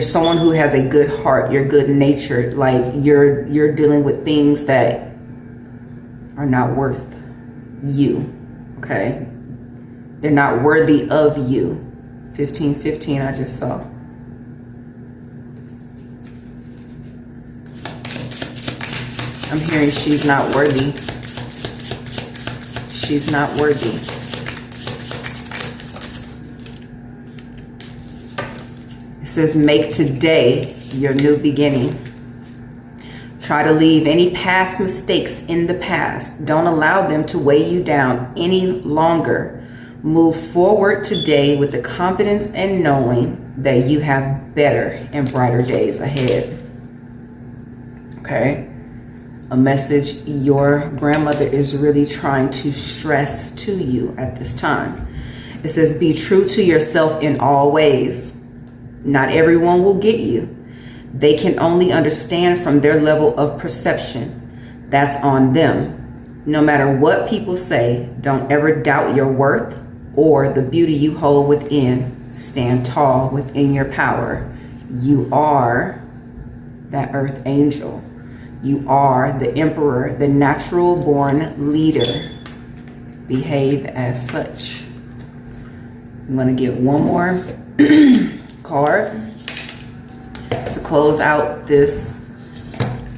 someone who has a good heart. You're good natured. Like you're dealing with things that are not worth you. Okay? They're not worthy of you. 1515 I just saw. I'm hearing she's not worthy. She's not worthy. It says, make today your new beginning. Try to leave any past mistakes in the past. Don't allow them to weigh you down any longer. Move forward today with the confidence and knowing that you have better and brighter days ahead. Okay? A message your grandmother is really trying to stress to you at this time. It says, be true to yourself in all ways. Not everyone will get you. They can only understand from their level of perception. That's on them. No matter what people say, don't ever doubt your worth or the beauty you hold within. Stand tall within your power. You are that earth angel. You are the emperor, the natural born leader. Behave as such. I'm going to get one more card to close out this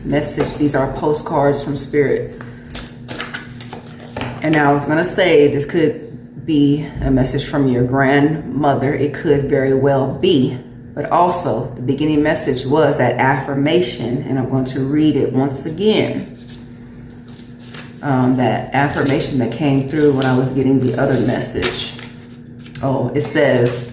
message. These are postcards from Spirit. And now I was going to say this could be a message from your grandmother. It could very well be. But also, the beginning message was that affirmation, and I'm going to read it once again. That affirmation that came through when I was getting the other message. Oh, it says,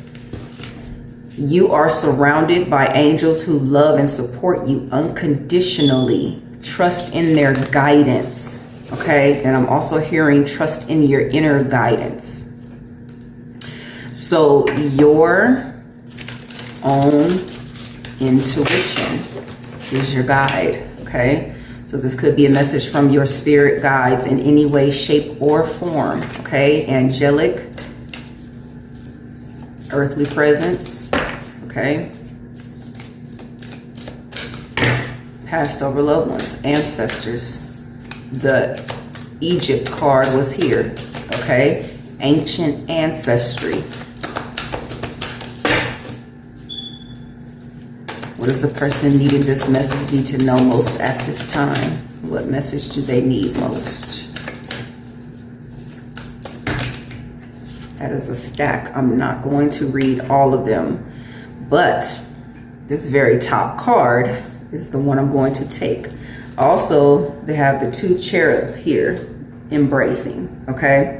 you are surrounded by angels who love and support you unconditionally. Trust in their guidance. Okay, and I'm also hearing trust in your inner guidance. So your own intuition is your guide, okay? So this could be a message from your spirit guides in any way, shape, or form, okay? Angelic, earthly presence, okay? Passed over loved ones, ancestors. The Egypt card was here, okay? Ancient ancestry. What does the person needing this message need to know most at this time? What message do they need most? That is a stack. I'm not going to read all of them, but this very top card is the one I'm going to take. Also, they have the two cherubs here embracing, okay?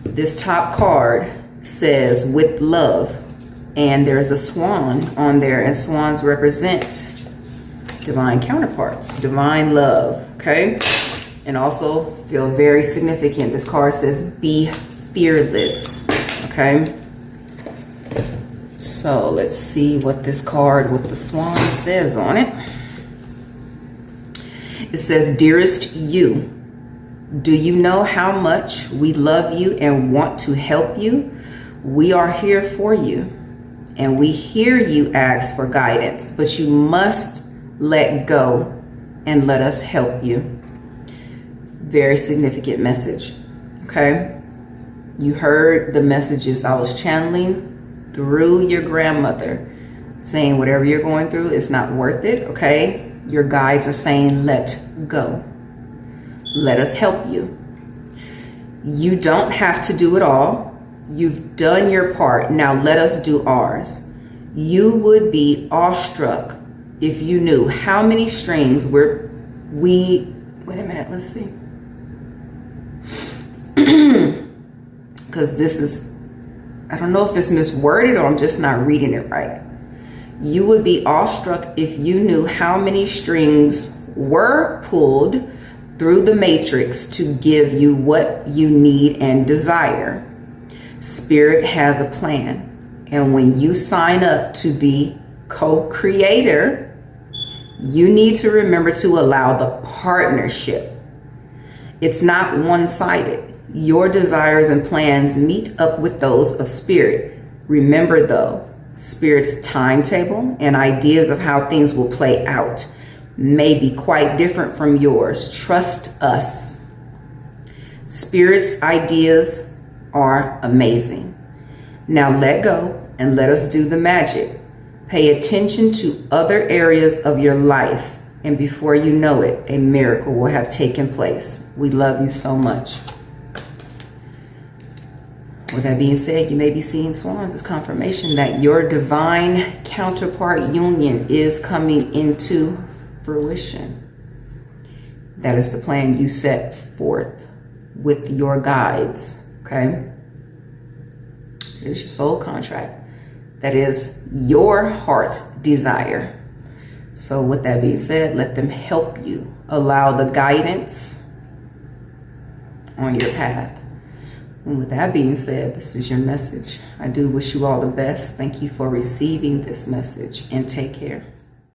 This top card says, with love. And there's a swan on there, and swans represent divine counterparts, divine love, okay? And also feel very significant. This card says, be fearless, okay? So let's see what this card with the swan says on it. It says, dearest you, do you know how much we love you and want to help you? We are here for you. And we hear you ask for guidance, but you must let go and let us help you. Very significant message, okay? You heard the messages I was channeling through your grandmother, saying whatever you're going through is not worth it, okay? Your guides are saying, let go. Let us help you. You don't have to do it all. You've done your part. Now let us do ours. You would be awestruck if you knew how many strings wait a minute, let's see. Because this is, I don't know if it's misworded or I'm just not reading it right. You would be awestruck if you knew how many strings were pulled through the matrix to give you what you need and desire. Spirit has a plan, and when you sign up to be co-creator, you need to remember to allow the partnership It's not one-sided. Your desires and plans meet up with those of Spirit. Remember though, Spirit's timetable and ideas of how things will play out may be quite different from yours. Trust us. Spirit's ideas are amazing. Now let go and let us do the magic. Pay attention to other areas of your life, and before you know it, a miracle will have taken place. We love you so much. With that being said, you may be seeing swans as confirmation that your divine counterpart union is coming into fruition. That is the plan you set forth with your guides, okay? It is your soul contract. That is your heart's desire. So with that being said, let them help you. Allow the guidance on your path. And with that being said, this is your message. I do wish you all the best. Thank you for receiving this message, and take care.